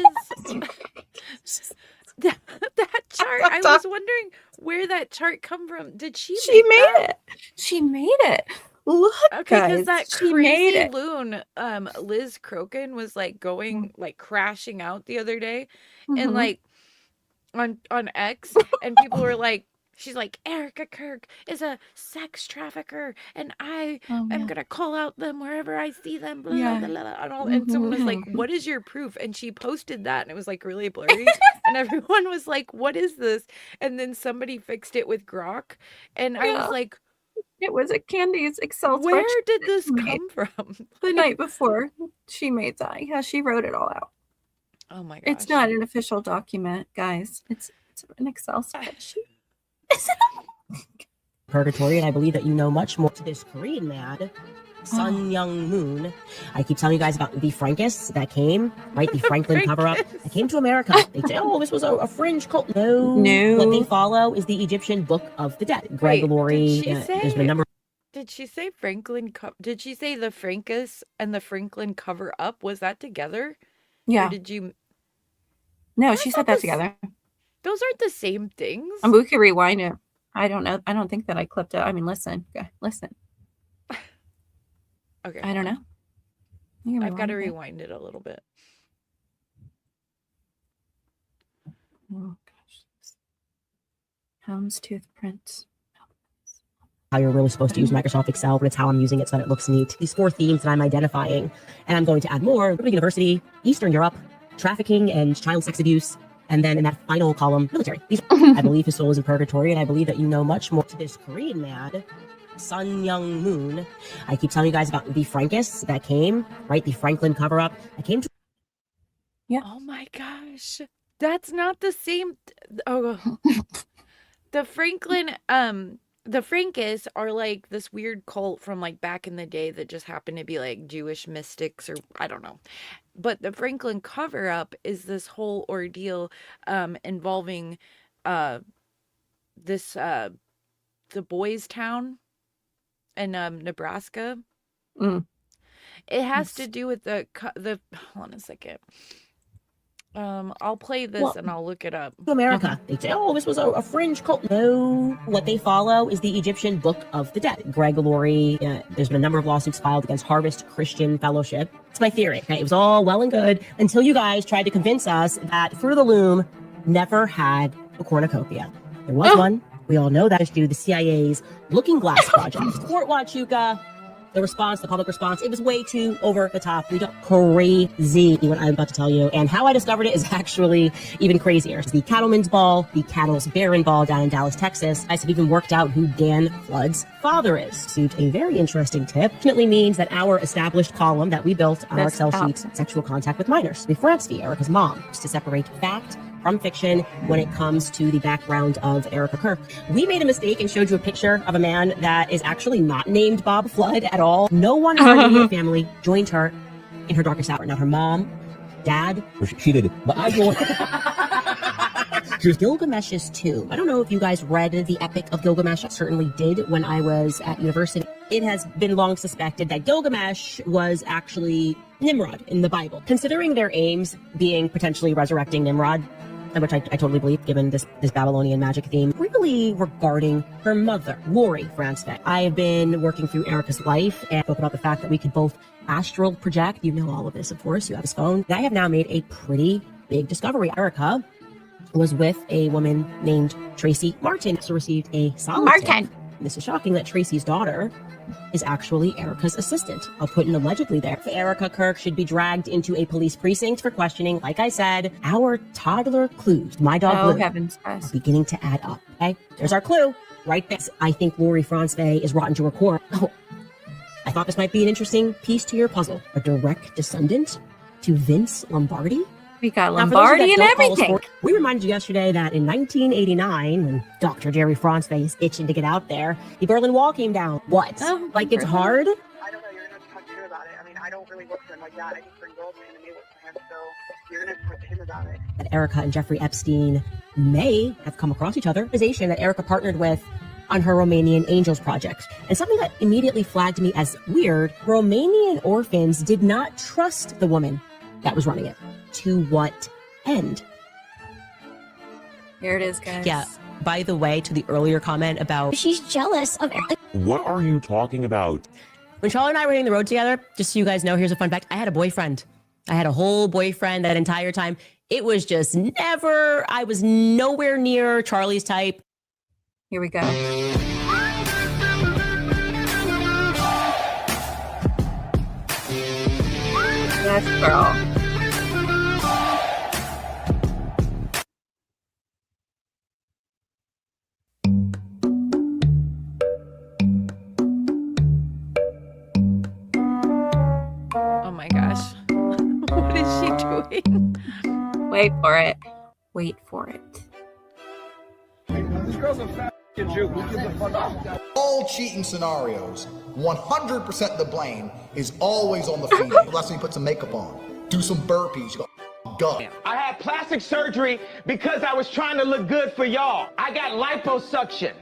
that chart. I was wondering where that chart come from. Did she She make made that? it. She made it. Look, Okay, guys. because that She made crazy it. loon, Liz Crokin was like going like crashing out the other day, and Mhm. like on X, and people were like, she's like, Erika Kirk is a sex trafficker, and I Oh, am yeah. gonna call out them wherever I see them. Blah, Yeah. blah, blah, blah, and all. And someone was like, Mhm. "What is your proof?" And she posted that, and it was like really blurry, and everyone was like, "What is this?" And then somebody fixed it with Grok, and I was Yeah. like, It was a Candy's Excel "Where spreadsheet did this she made come from?" the night before she made that. Yeah, she wrote it all out. Oh my gosh! It's not an official document, guys. It's an Excel spreadsheet. purgatory, and I believe that you know much more to this Korean man, Sun Young Moon. I keep telling you guys about the Frankists that came, right? The Franklin cover-up that came to America. They say, oh, this was a fringe cult. No. What they follow is the Egyptian Book of the Dead. Gregory, there's been a number. Did she say Franklin? Did she say the Frankus and the Franklin cover up? Was that together? Yeah. Or did you? No, she said that together. Those aren't the same things. And we could rewind it. I don't know. I don't think that I clipped it. I mean, listen. Okay, listen. Okay. I don't know. You can I've got to rewind rewind it a little bit. it. Oh gosh. Houndstooth print. How you're really supposed to use Microsoft Excel, but it's how I'm using it so that it looks neat. These 4 themes that I'm identifying, and I'm going to add more: Liberty University, Eastern Europe, trafficking and child sex abuse, and then in that final column, military. I believe his soul is in purgatory, and I believe that you know much more to this Korean man, Sun Young Moon. I keep telling you guys about the Frankists that came, right? The Franklin cover-up that came to. Yeah. Oh my gosh, that's not the same. Oh, the Franklin. The Frankists are like this weird cult from like back in the day that just happened to be like Jewish mystics, or I don't know. But the Franklin cover up is this whole ordeal involving this the Boys Town in Nebraska. Mm. It has to do with the hold on a second. I'll play this Well, and I'll look it up. America. They say, oh, this was a fringe cult. No, what they follow is the Egyptian Book of the Dead. Greg Laurie, there's been a number of lawsuits filed against Harvest Christian Fellowship. It's my theory. Okay? It was all well and good until you guys tried to convince us that Fruit of the Loom never had a cornucopia. There was one. We all know that is due to the CIA's Looking Glass project. Fort Huachuca. The response, the public response, it was way too over the top. We got crazy, what I'm about to tell you. And how I discovered it is actually even crazier. It's the Cattleman's Ball, the Cattle's Baron Ball down in Dallas, Texas. I have even worked out who Dan Flood's father is. A very interesting tip. Definitely means that our established column that we built on our Excel sheet, sexual contact with minors. We Fransky, Erika's mom, just to separate fact from fiction when it comes to the background of Erika Kirk. We made a mistake and showed you a picture of a man that is actually not named Bob Flood at all. No one in her immediate family joined her in her darkest hour. Not her mom, dad. She did it. But I go. Gilgamesh's tomb. I don't know if you guys read the Epic of Gilgamesh. I certainly did when I was at university. It has been long suspected that Gilgamesh was actually Nimrod in the Bible. Considering their aims being potentially resurrecting Nimrod, which I totally believe, given this Babylonian magic theme, really regarding her mother, Lori Fransbeck. I have been working through Erika's life and spoke about the fact that we could both astral project. You know all of this, of course. You have his phone. And I have now made a pretty big discovery. Erika was with a woman named Tracy Martin, who received a solid tip. This is shocking that Tracy's daughter is actually Erika's assistant. I'll put an allegedly there. Erika Kirk should be dragged into a police precinct for questioning. Like I said, our toddler clues, my dog Blue, heavens, are beginning to add up. Okay, there's our clue right there. I think Lori Fransve is rotten to her core. Oh, I thought this might be an interesting piece to your puzzle. A direct descendant to Vince Lombardi? We got Lombardi and everything. We reminded you yesterday that in 1989, when Dr. Jerry Fransve is itching to get out there, the Berlin Wall came down. What? Oh, like it's hard? I don't know. You're going to have to talk to him about it. I mean, I don't really work for him like that. I just bring girls in and they work for him. So you're going to have to talk to him about it. That Erika and Jeffrey Epstein may have come across each other. Organization that Erika partnered with on her Romanian Angels project. And something that immediately flagged me as weird, Romanian orphans did not trust the woman that was running it. To what end? Here it is, guys. Yeah. By the way, to the earlier comment about She's jealous of Erika. What are you talking about? when Charlotte and I were hitting the road together, just so you guys know, here's a fun fact. I had a boyfriend. I had a whole boyfriend that entire time. It was just I was nowhere near Charlie's type. Here we go. Yes, girl. Oh my gosh. What is she doing? Wait for it. Wait for it. This girl's a fat Jew. Who gives a fuck? All cheating scenarios, 100% the blame is always on the female. Unless you put some makeup on, do some burpees, you go gut. I had plastic surgery because I was trying to look good for y'all. I got liposuction.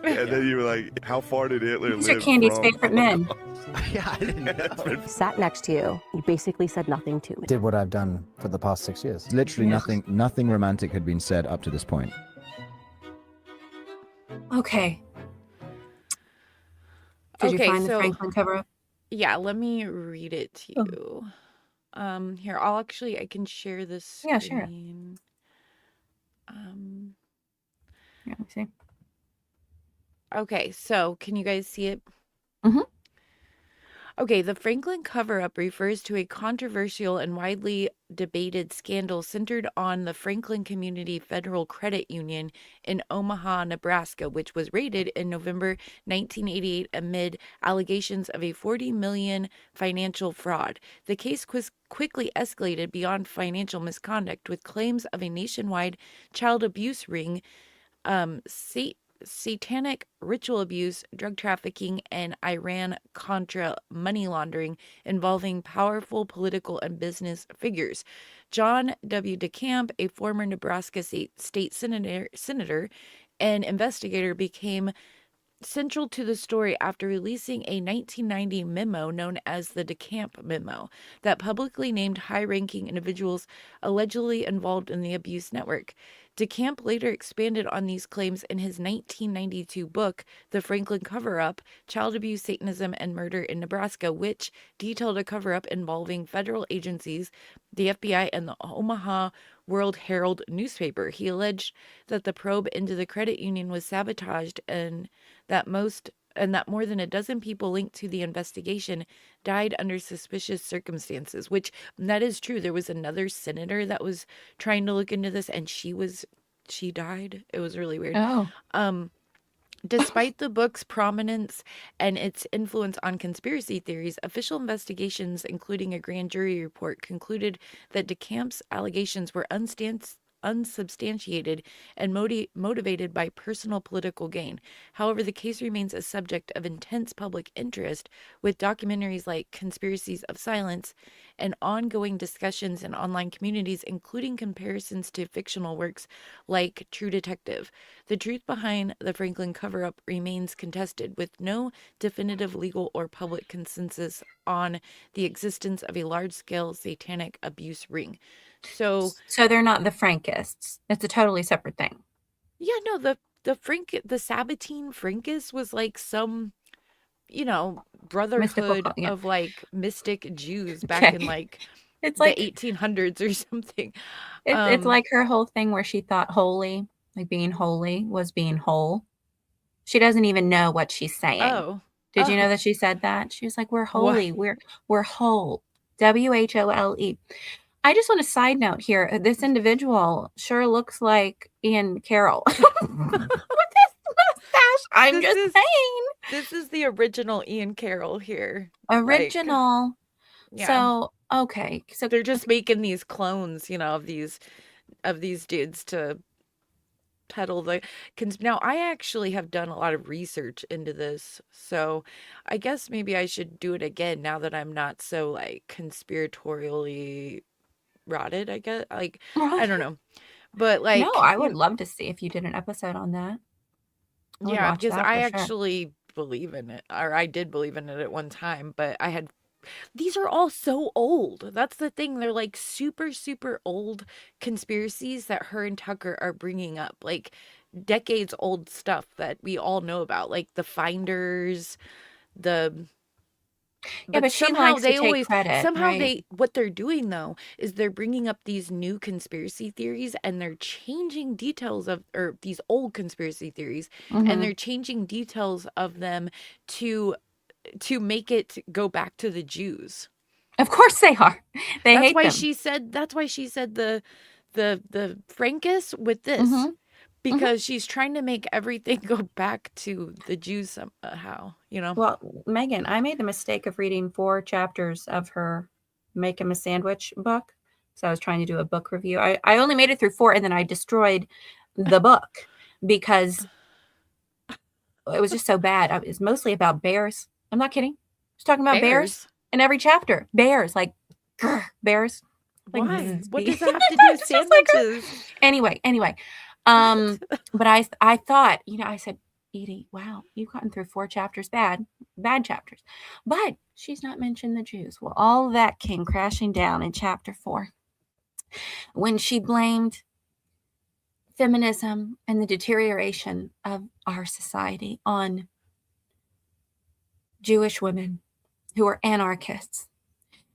And then you were like, how far did Hitler live? These are Candy's from? favorite men. Yeah, I didn't know. Sat next to you. You basically said nothing to me. Did what I've done for the past 6 years. Literally nothing romantic had been said up to this point. Okay. Did you find the Franklin cover-up? Yeah, let me read it to you. Here, I can share this. Yeah, share it. Yeah, let me see. Okay, so can you guys see it? Mm-hmm. Okay, the Franklin cover-up refers to a controversial and widely debated scandal centered on the Franklin Community Federal Credit Union in Omaha, Nebraska, which was raided in November 1988 amid allegations of a $40 million financial fraud. The case quickly escalated beyond financial misconduct with claims of a nationwide child abuse ring, satanic ritual abuse, drug trafficking, and Iran-Contra money laundering involving powerful political and business figures. John W. DeCamp, a former Nebraska state senator and investigator, became central to the story after releasing a 1990 memo known as the DeCamp Memo that publicly named high-ranking individuals allegedly involved in the abuse network. DeCamp later expanded on these claims in his 1992 book, The Franklin Cover-Up, Child Abuse, Satanism, and Murder in Nebraska, which detailed a cover-up involving federal agencies, the FBI, and the Omaha World Herald newspaper. He alleged that the probe into the credit union was sabotaged and that more than a dozen people linked to the investigation died under suspicious circumstances, which that is true. There was another senator that was trying to look into this and she died. It was really weird. Oh. Despite the book's prominence and its influence on conspiracy theories, official investigations, including a grand jury report, concluded that DeCamp's allegations were unsubstantiated and motivated by personal political gain. However, the case remains a subject of intense public interest, with documentaries like Conspiracies of Silence and ongoing discussions in online communities, including comparisons to fictional works like True Detective. The truth behind the Franklin cover-up remains contested, with no definitive legal or public consensus on the existence of a large-scale satanic abuse ring. So they're not the Frankists. It's a totally separate thing. Yeah, no, the Sabbatine Frankists was like some, brotherhood of like mystic Jews back in like it's the like 1800s or something. It's like her whole thing where she thought holy, like being holy, was being whole. She doesn't even know what she's saying. Oh. Did you know that she said that? She was like, we're holy. What? We're whole. WHOLE. I just want a side note here. This individual sure looks like Ian Carroll. With his mustache. I'm just saying. This is the original Ian Carroll here. Original. Yeah. So, okay. So they're just making these clones, of these dudes to peddle the now I actually have done a lot of research into this, so I guess maybe I should do it again now that I'm not so like conspiratorially rotted, I guess. Like, I don't know. But like, no, I would love to see if you did an episode on that. Yeah, because I actually believe in it, or I did believe in it at one time, but these are all so old. That's the thing. They're like super, super old conspiracies that her and Tucker are bringing up, like decades old stuff that we all know about, like the Finders, but she likes to take credit. Somehow right? what they're doing though is they're bringing up these new conspiracy theories and they're changing details or these old conspiracy theories, and they're changing details of them to make it go back to the Jews. Of course they are. That's hate why them. That's why she said the Frankists with this. Because she's trying to make everything go back to the Jews somehow, Well, Megan, I made the mistake of reading 4 chapters of her Make 'em a Sandwich book. So I was trying to do a book review. I only made it through 4 and then I destroyed the book because it was just so bad. It was mostly about bears. I'm not kidding. She's talking about bears in every chapter. Bears, like bears. Why? Like, what does that have to do with sandwiches? Anyway. But I thought, I said, Edie, wow, you've gotten through 4 chapters, bad chapters. But she's not mentioned the Jews. Well, all of that came crashing down in chapter 4 when she blamed feminism and the deterioration of our society on Jewish women who were anarchists.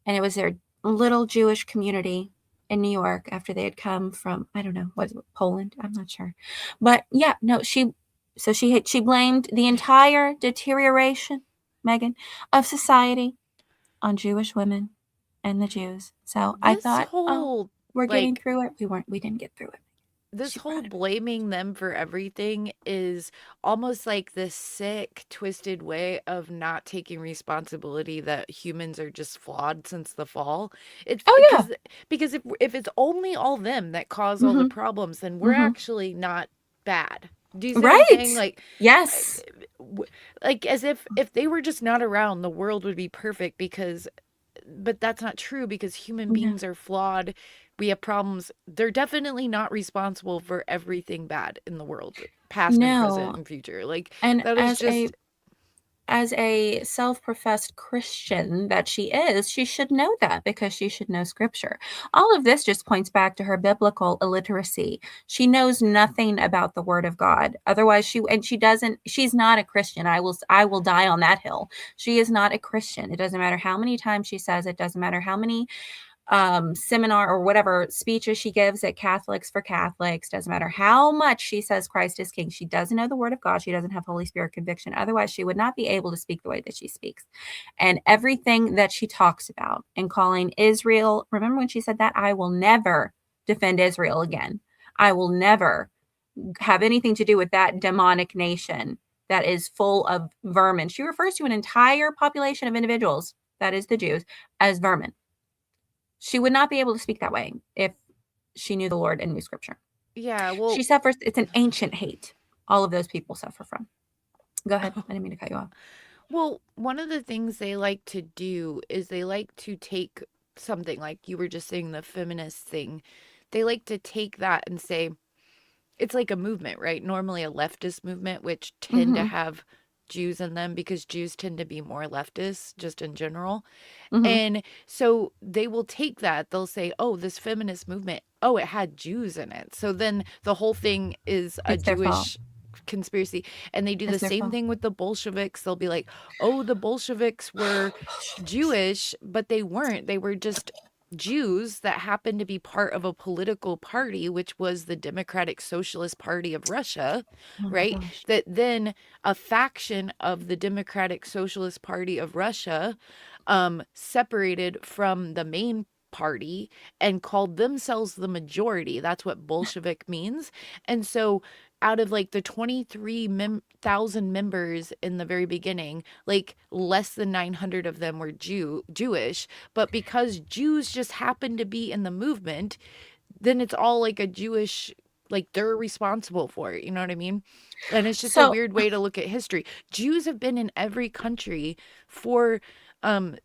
And it was their little Jewish community in New York after they had come from, I don't know, was it Poland? I'm not sure. But yeah, no, she blamed the entire deterioration, Megan, of society on Jewish women and the Jews. So I thought, we're getting through it. We didn't get through it. This whole blaming them for everything is almost like this sick, twisted way of not taking responsibility that humans are just flawed since the fall. Because if it's only all them that cause all the problems, then we're actually not bad. Do you see what I'm saying? Like, yes. Like as if they were just not around, the world would be perfect because but that's not true because human beings are flawed. We have problems. They're definitely not responsible for everything bad in the world, past and present and future. Like, and that is just... as a self-professed Christian that she is, she should know that because she should know scripture. All of this just points back to her biblical illiteracy. She knows nothing about the word of God. Otherwise, she's not a Christian. I will die on that hill. She is not a Christian. It doesn't matter how many times she says it, doesn't matter how many seminar or whatever speeches she gives at Catholics for Catholics, doesn't matter how much she says Christ is king. She doesn't know the word of God. She doesn't have Holy Spirit conviction. Otherwise, she would not be able to speak the way that she speaks. And everything that she talks about and calling Israel, remember when she said that? I will never defend Israel again. I will never have anything to do with that demonic nation that is full of vermin. She refers to an entire population of individuals, that is the Jews, as vermin. She would not be able to speak that way if she knew the Lord and knew scripture. Yeah, well, she suffers. It's an ancient hate. All of those people suffer from. Go ahead. I didn't mean to cut you off. Well, one of the things they like to do is they like to take something like you were just saying, the feminist thing. They like to take that and say, it's like a movement, right? Normally a leftist movement, which tend to have Jews in them because Jews tend to be more leftist just in general. And so they will take that. They'll say, oh, this feminist movement, oh, it had Jews in it. So then the whole thing is a Jewish conspiracy. And they do the same thing with the Bolsheviks. They'll be like, oh, the Bolsheviks were Jewish, but they weren't. They were just Jews that happened to be part of a political party, which was the Democratic Socialist Party of Russia, right? That then a faction of the Democratic Socialist Party of Russia separated from the main party and called themselves the majority. That's what Bolshevik means. And so out of like the 23,000 members in the very beginning, like less than 900 of them were Jewish. But because Jews just happened to be in the movement, then it's all like a Jewish, like they're responsible for it. You know what I mean? And it's just a weird way to look at history. Jews have been in every country for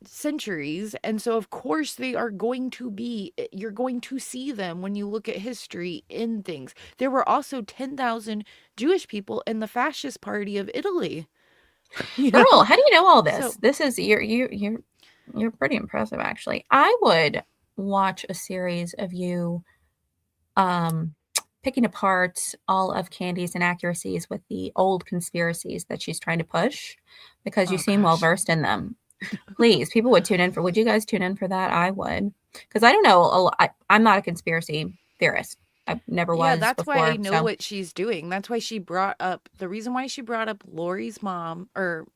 centuries, and so of course they are going to be, you're going to see them when you look at history in things. There were also 10,000 Jewish people in the fascist party of Italy. Girl, how do you know all this? So, this is you're pretty impressive, actually. I would watch a series of you picking apart all of Candy's inaccuracies with the old conspiracies that she's trying to push, because you seem well versed in them. Please, people would tune in for. Would you guys tune in for that? I would, because I don't know. I'm not a conspiracy theorist. I never was. Yeah, that's before, why I know what she's doing. That's why she brought up the reason why she brought up Lori's mom, or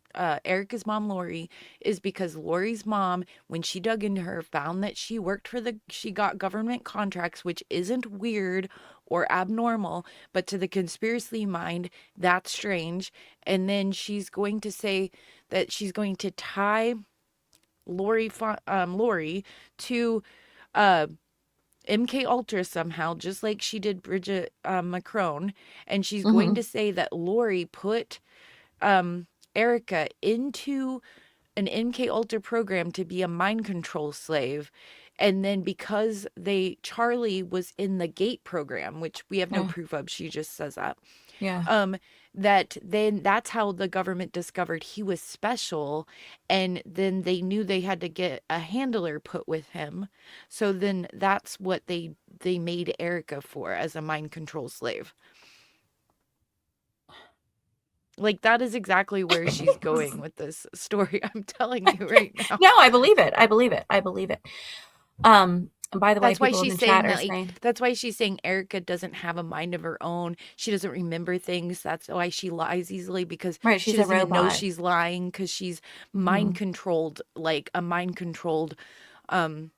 Erika's mom, Lori, is because Lori's mom, when she dug into her, found that she worked for she got government contracts, which isn't weird or abnormal, but to the conspiracy mind, that's strange. And then she's going to say that she's going to tie Lori to MK Ultra somehow, just like she did Bridget Macron, and she's going to say that Lori put Erika into an MK Ultra program to be a mind control slave. And then because Charlie was in the GATE program, which we have no proof of, she just says that. Yeah. That then that's how the government discovered he was special. And then they knew they had to get a handler put with him. So then that's what they made Erika for, as a mind control slave. Like, that is exactly where she's going with this story. I'm telling you right now. No, I believe it. I believe it. By the way, that's why she's saying that, that's why she's saying Erika doesn't have a mind of her own. She doesn't remember things. That's why she lies easily, because she's she doesn't a even know robot. she's lying, because she's mind controlled, like a mind controlled slave.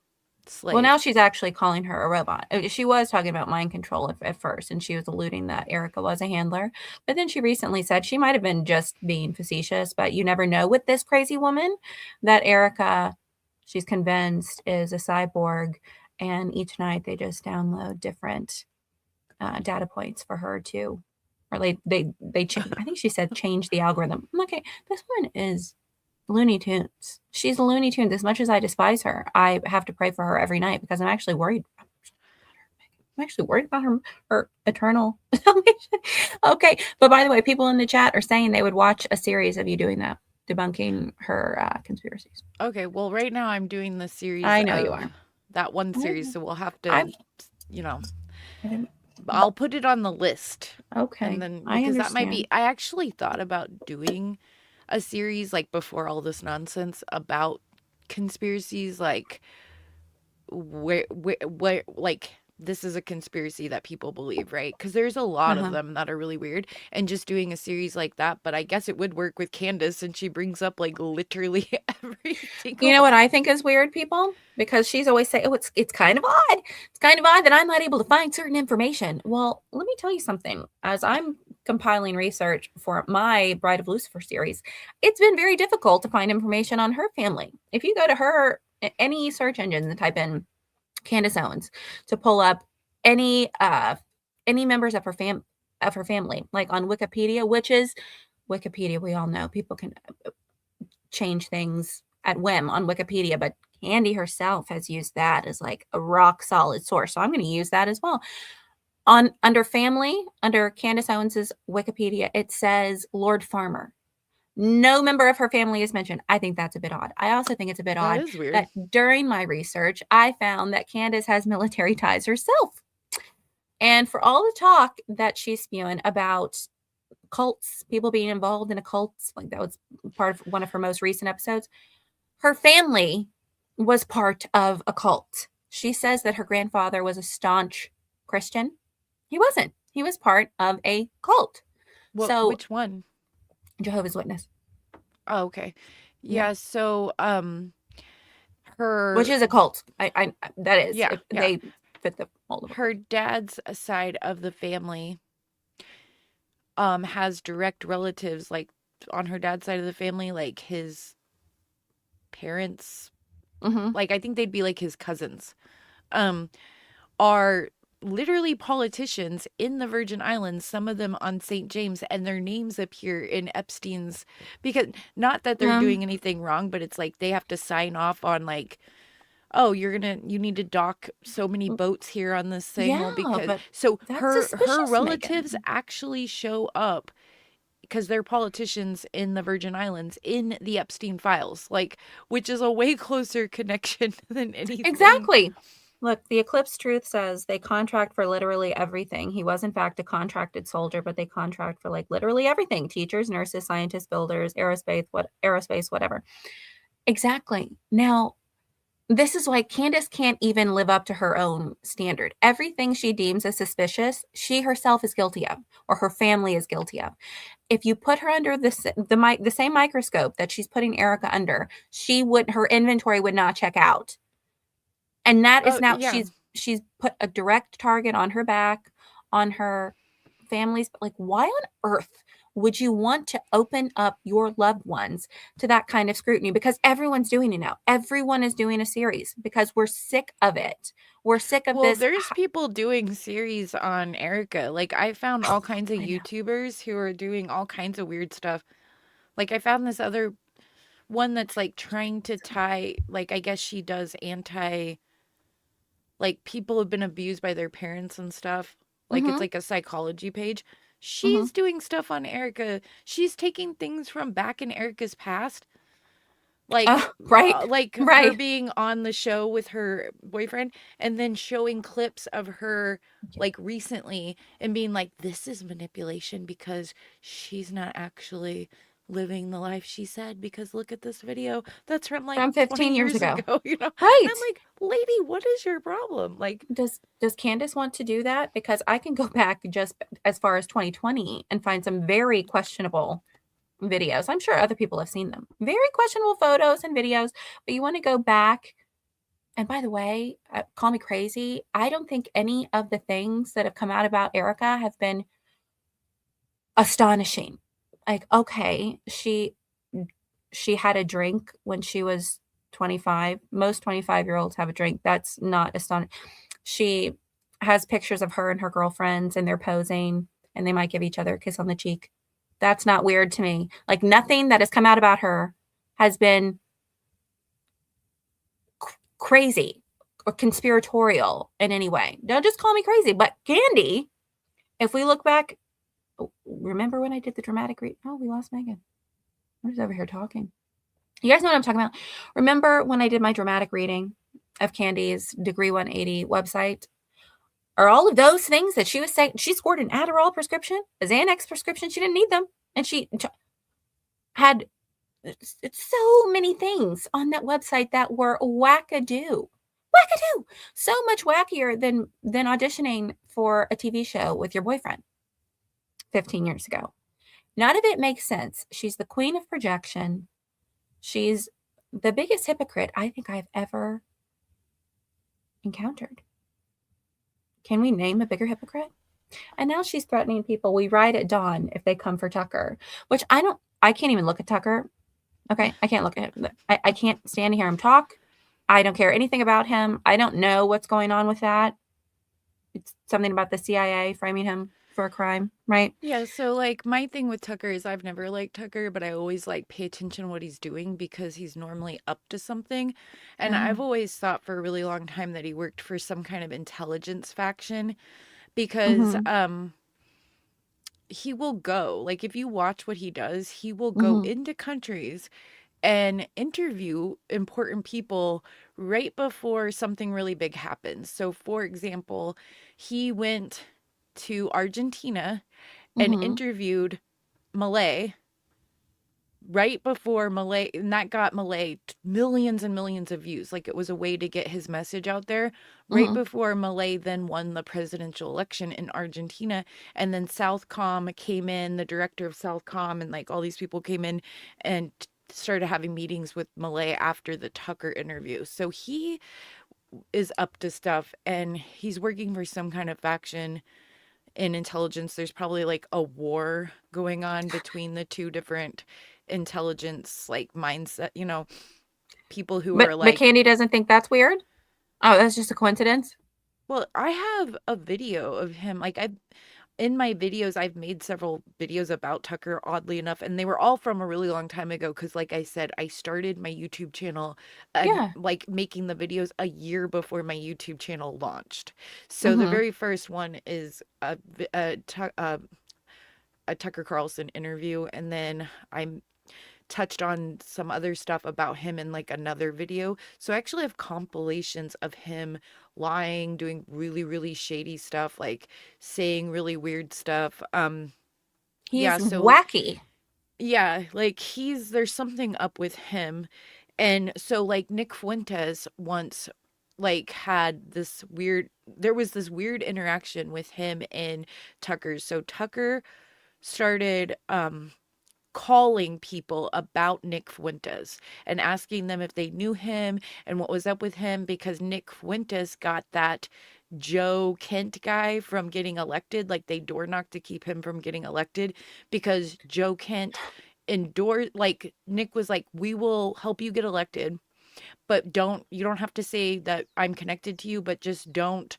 Well, now she's actually calling her a robot. She was talking about mind control at first, and she was alluding that Erika was a handler. But then she recently said she might have been just being facetious, but you never know with this crazy woman that Erika, she's convinced, is a cyborg. And each night they just download different data points for her to, or they change, I think she said change the algorithm. I'm like, okay, this woman is Looney Tunes. She's a Looney Tunes. As much as I despise her, I have to pray for her every night because I'm actually worried. I'm actually worried about her eternal salvation. Okay. But by the way, people in the chat are saying they would watch a series of you doing that, debunking her conspiracies. Okay. Well, right now I'm doing the series. I know you are. That one series. So we'll have to, I I'll put it on the list. Okay. And then, I because that might be, understand. I actually thought about doing a series like before all this nonsense about conspiracies, like where like this is a conspiracy that people believe, right? Because there's a lot of them that are really weird, and just doing a series like that. But I guess it would work with Candace, and she brings up like literally every single. You know what I think is weird, people? Because she's always saying, "Oh, it's kind of odd. It's kind of odd that I'm not able to find certain information." Well, let me tell you something. As I'm compiling research for my Bride of Lucifer series, it's been very difficult to find information on her family. If you go to her any search engine and type in Candace Owens to pull up any members of her family, like on Wikipedia, which is Wikipedia. We all know people can change things at whim on Wikipedia, but Candy herself has used that as like a rock solid source. So I'm going to use that as well. Under family, under Candace Owens's Wikipedia, it says Lord Farmer. No member of her family is mentioned. I think that's a bit odd. I also think it's a bit odd That is weird. that during my research, I found that Candace has military ties herself. And for all the talk that she's spewing about cults, people being involved in occults, like that was part of one of her most recent episodes, her family was part of a cult. She says that her grandfather was a staunch Christian. He wasn't. He was part of a cult. So which one? Jehovah's Witness. Oh, okay. Yeah. So, her, which is a cult. I that is. Yeah. They fit the mold of her dad's side of the family has direct relatives, like on her dad's side of the family, like his parents, like I think they'd be like his cousins, are literally politicians in the Virgin Islands, some of them on St. James, and their names appear in Epstein's, because not that they're doing anything wrong, but it's like they have to sign off on like, oh, you need to dock so many boats here on this thing. Yeah, well, because but so that's her suspicious, relatives Megan. actually show up because they're politicians in the Virgin Islands in the Epstein files, like, which is a way closer connection than anything. Exactly. Look, the Eclipse Truth says they contract for literally everything. He was, in fact, a contracted soldier, but they contract for like literally everything. Teachers, nurses, scientists, builders, aerospace, whatever. Exactly. Now, this is why Candace can't even live up to her own standard. Everything she deems as suspicious, she herself is guilty of, or her family is guilty of. If you put her under the same microscope that she's putting Erika under, her inventory would not check out. And that is now she's put a direct target on her back, on her family's. Like, why on earth would you want to open up your loved ones to that kind of scrutiny? Because everyone's doing it now. Everyone is doing a series because we're sick of it. We're sick of this. There's people doing series on Erika. Like, I found all kinds of YouTubers who are doing all kinds of weird stuff. Like, I found this other one that's like trying to tie, like, I guess she does like, people have been abused by their parents and stuff. Like, it's like a psychology page. She's doing stuff on Erika. She's taking things from back in Erika's past. Like, her being on the show with her boyfriend and then showing clips of her like recently and being like, this is manipulation because she's not actually living the life she said, because look at this video that's from 15 years ago. You know, right? And I'm like, lady, what is your problem? Like, does Candace want to do that? Because I can go back just as far as 2020 and find some very questionable videos. I'm sure other people have seen them. Very questionable photos and videos, but you want to go back. And by the way, call me crazy, I don't think any of the things that have come out about Erika have been astonishing. Like, okay, she had a drink when she was 25. Most 25-year-olds have a drink. That's not astonishing. She has pictures of her and her girlfriends, and they're posing, and they might give each other a kiss on the cheek. That's not weird to me. Like, nothing that has come out about her has been crazy or conspiratorial in any way. Don't just call me crazy. But Candy, if we look back, remember when I did the dramatic read? Oh, we lost Megan. I'm just over here talking. You guys know what I'm talking about. Remember when I did my dramatic reading of Candy's Degree 180 website? Are all of those things that she was saying? She scored an Adderall prescription, a Xanax prescription. She didn't need them. And she had so many things on that website that were wackadoo. Wackadoo. So much wackier than auditioning for a TV show with your boyfriend 15 years ago. None of it makes sense. She's the queen of projection. She's the biggest hypocrite I think I've ever encountered. Can we name a bigger hypocrite? And now she's threatening people. We ride at dawn if they come for Tucker, which I can't even look at Tucker. Okay. I can't look at him. I can't stand to hear him talk. I don't care anything about him. I don't know what's going on with that. It's something about the CIA framing him for a crime, right? Yeah, so like my thing with Tucker is I've never liked Tucker, but I always like pay attention to what he's doing because he's normally up to something. And I've always thought for a really long time that he worked for some kind of intelligence faction because he will go, like if you watch what he does, he will go into countries and interview important people right before something really big happens. So for example, he went to Argentina and interviewed Malay right before Malay, and that got Malay millions and millions of views. Like it was a way to get his message out there right before Malay then won the presidential election in Argentina. And then Southcom came in, the director of Southcom, and like all these people came in and started having meetings with Malay after the Tucker interview. So he is up to stuff and he's working for some kind of faction in intelligence. There's probably like a war going on between the two different intelligence like mindset, you know, people who are like. But Candy doesn't think that's weird? Oh, that's just a coincidence? Well, I have a video of him. Like in my videos, I've made several videos about Tucker, oddly enough, and they were all from a really long time ago. Because like I said, I started my YouTube channel like making the videos a year before my YouTube channel launched. So the very first one is a Tucker Carlson interview. And then I touched on some other stuff about him in like another video. So I actually have compilations of him lying, doing really, really shady stuff, like saying really weird stuff. He's wacky. Yeah, like there's something up with him. And so like Nick Fuentes once like had this weird, there was this weird interaction with him and Tucker. So Tucker started calling people about Nick Fuentes and asking them if they knew him and what was up with him, because Nick Fuentes got that Joe Kent guy from getting elected. Like they door knocked to keep him from getting elected because Joe Kent endorsed, like Nick was like, we will help you get elected, but you don't have to say that I'm connected to you, but just don't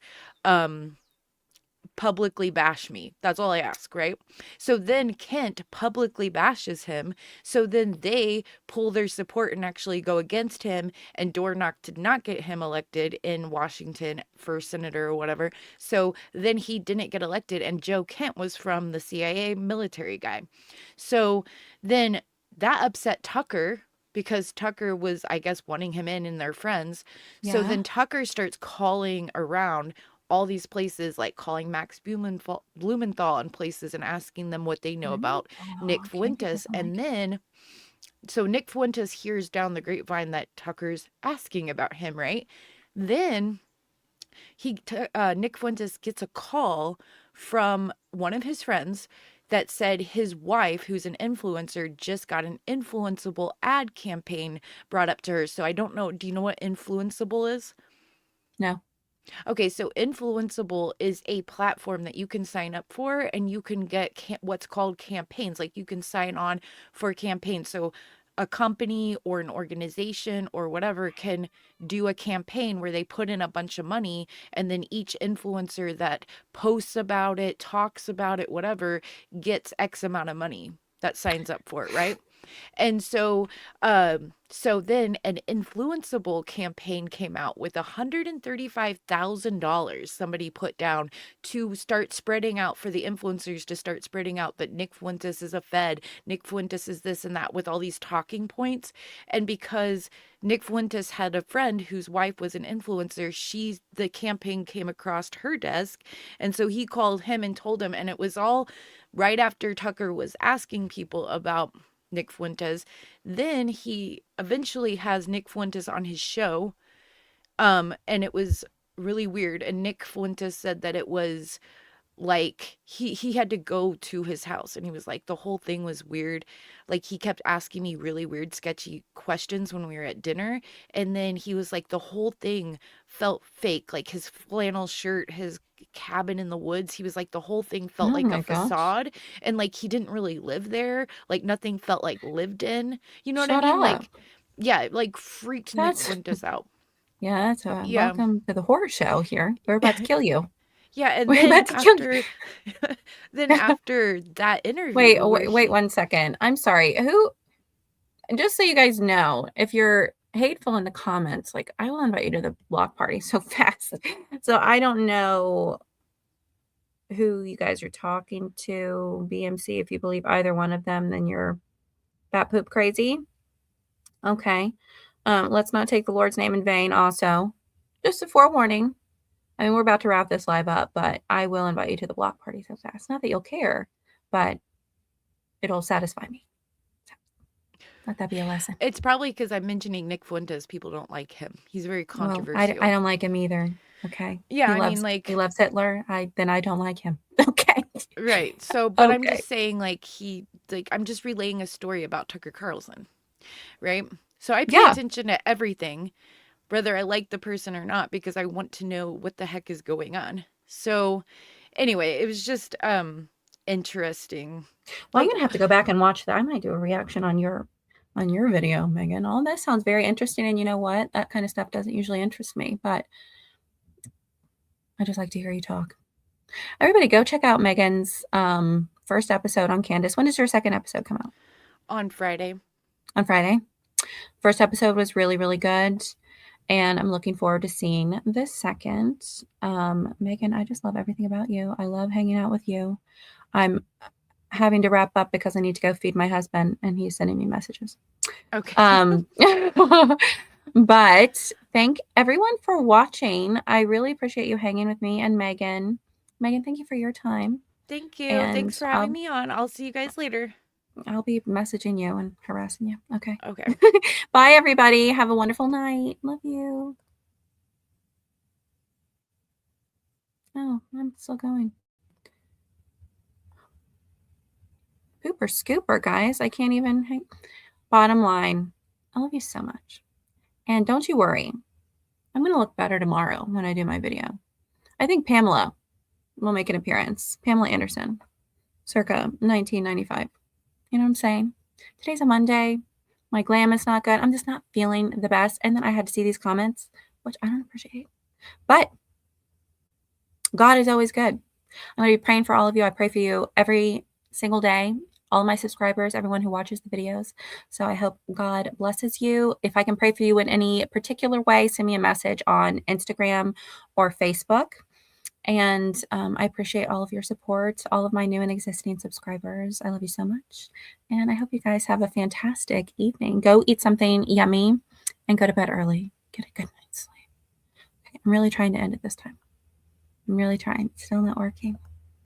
publicly bash me. That's all I ask, right? So then Kent publicly bashes him. So then they pull their support and actually go against him and door knock to not get him elected in Washington for senator or whatever. So then he didn't get elected, and Joe Kent was from the CIA military guy. So then that upset Tucker, because Tucker was, I guess, wanting him in and they're friends. So then Tucker starts calling around all these places, like calling Max Blumenthal and places and asking them what they know about Nick Fuentes. And then, so Nick Fuentes hears down the grapevine that Tucker's asking about him, right? Then Nick Fuentes gets a call from one of his friends that said his wife, who's an influencer, just got an influenceable ad campaign brought up to her. So I don't know. Do you know what influenceable is? No. Okay, so Influenceable is a platform that you can sign up for and you can get what's called campaigns. Like you can sign on for campaigns. So a company or an organization or whatever can do a campaign where they put in a bunch of money, and then each influencer that posts about it, talks about it, whatever, gets X amount of money that signs up for it, right? And so so then an influenceable campaign came out with $135,000 somebody put down to start spreading out, for the influencers to start spreading out that Nick Fuentes is a Fed, Nick Fuentes is this and that, with all these talking points. And because Nick Fuentes had a friend whose wife was an influencer, the campaign came across her desk, and so he called him and told him, and it was all right after Tucker was asking people about Nick Fuentes. Then he eventually has Nick Fuentes on his show. And it was really weird. And Nick Fuentes said that it was like he had to go to his house, and he was like, the whole thing was weird. Like, he kept asking me really weird, sketchy questions when we were at dinner. And then he was like, the whole thing felt fake. Like his flannel shirt, his cabin in the woods, he was like, the whole thing felt Oh like my a gosh. facade, and like he didn't really live there. Like nothing felt like lived in. You know what I Shut mean? up. Like, yeah, it like freaked Nick That's Fuentes out. yeah. That's Yeah. welcome to the horror show here. We're about to kill you. Yeah, and We're then about to kill you. after that interview, Wait 1 second. I'm sorry. Just so you guys know, if you're hateful in the comments, like, I will invite you to the block party so fast. So I don't know who you guys are talking to. BMC, if you believe either one of them, then you're bat poop crazy. Okay. Let's not take the Lord's name in vain also. Just a forewarning. I mean, we're about to wrap this live up, but I will invite you to the block party so fast. Not that you'll care, but it'll satisfy me. So, let that be a lesson. It's probably because I'm mentioning Nick Fuentes. People don't like him. He's very Well, controversial. I don't like him either. Okay. Yeah, he loves Hitler. Then I don't like him. Okay. Right. So, but I'm Okay. just saying, I'm just relaying a story about Tucker Carlson, right? So I pay attention to everything, whether I like the person or not, because I want to know what the heck is going on. So anyway, it was just interesting. Well, I'm gonna have to go back and watch that. I might do a reaction on your video, Megan. All that sounds very interesting, and you know what? That kind of stuff doesn't usually interest me, but I just like to hear you talk. Everybody, go check out Megan's first episode on Candace. When does your second episode come out? On Friday. On Friday. First episode was really, really good. And I'm looking forward to seeing the second. Megan, I just love everything about you. I love hanging out with you. I'm having to wrap up because I need to go feed my husband, and he's sending me messages. Okay. But thank everyone for watching. I really appreciate you hanging with me and Megan. Megan, thank you for your time. Thank you. And thanks for having me on. I'll see you guys later. I'll be messaging you and harassing you. Okay. Okay. Bye, everybody. Have a wonderful night. Love you. Oh, I'm still going. Pooper scooper, guys. I can't even hang. Bottom line, I love you so much. And don't you worry. I'm going to look better tomorrow when I do my video. I think Pamela will make an appearance. Pamela Anderson, circa 1995. You know what I'm saying? Today's a Monday. My glam is not good. I'm just not feeling the best. And then I had to see these comments, which I don't appreciate. But God is always good. I'm going to be praying for all of you. I pray for you every single day. All of my subscribers, everyone who watches the videos. So I hope God blesses you. If I can pray for you in any particular way, send me a message on Instagram or Facebook. And I appreciate all of your support, all of my new and existing subscribers. I love you so much. And I hope you guys have a fantastic evening. Go eat something yummy and go to bed early. Get a good night's sleep. Okay, I'm really trying to end it this time. I'm really trying. It's still not working.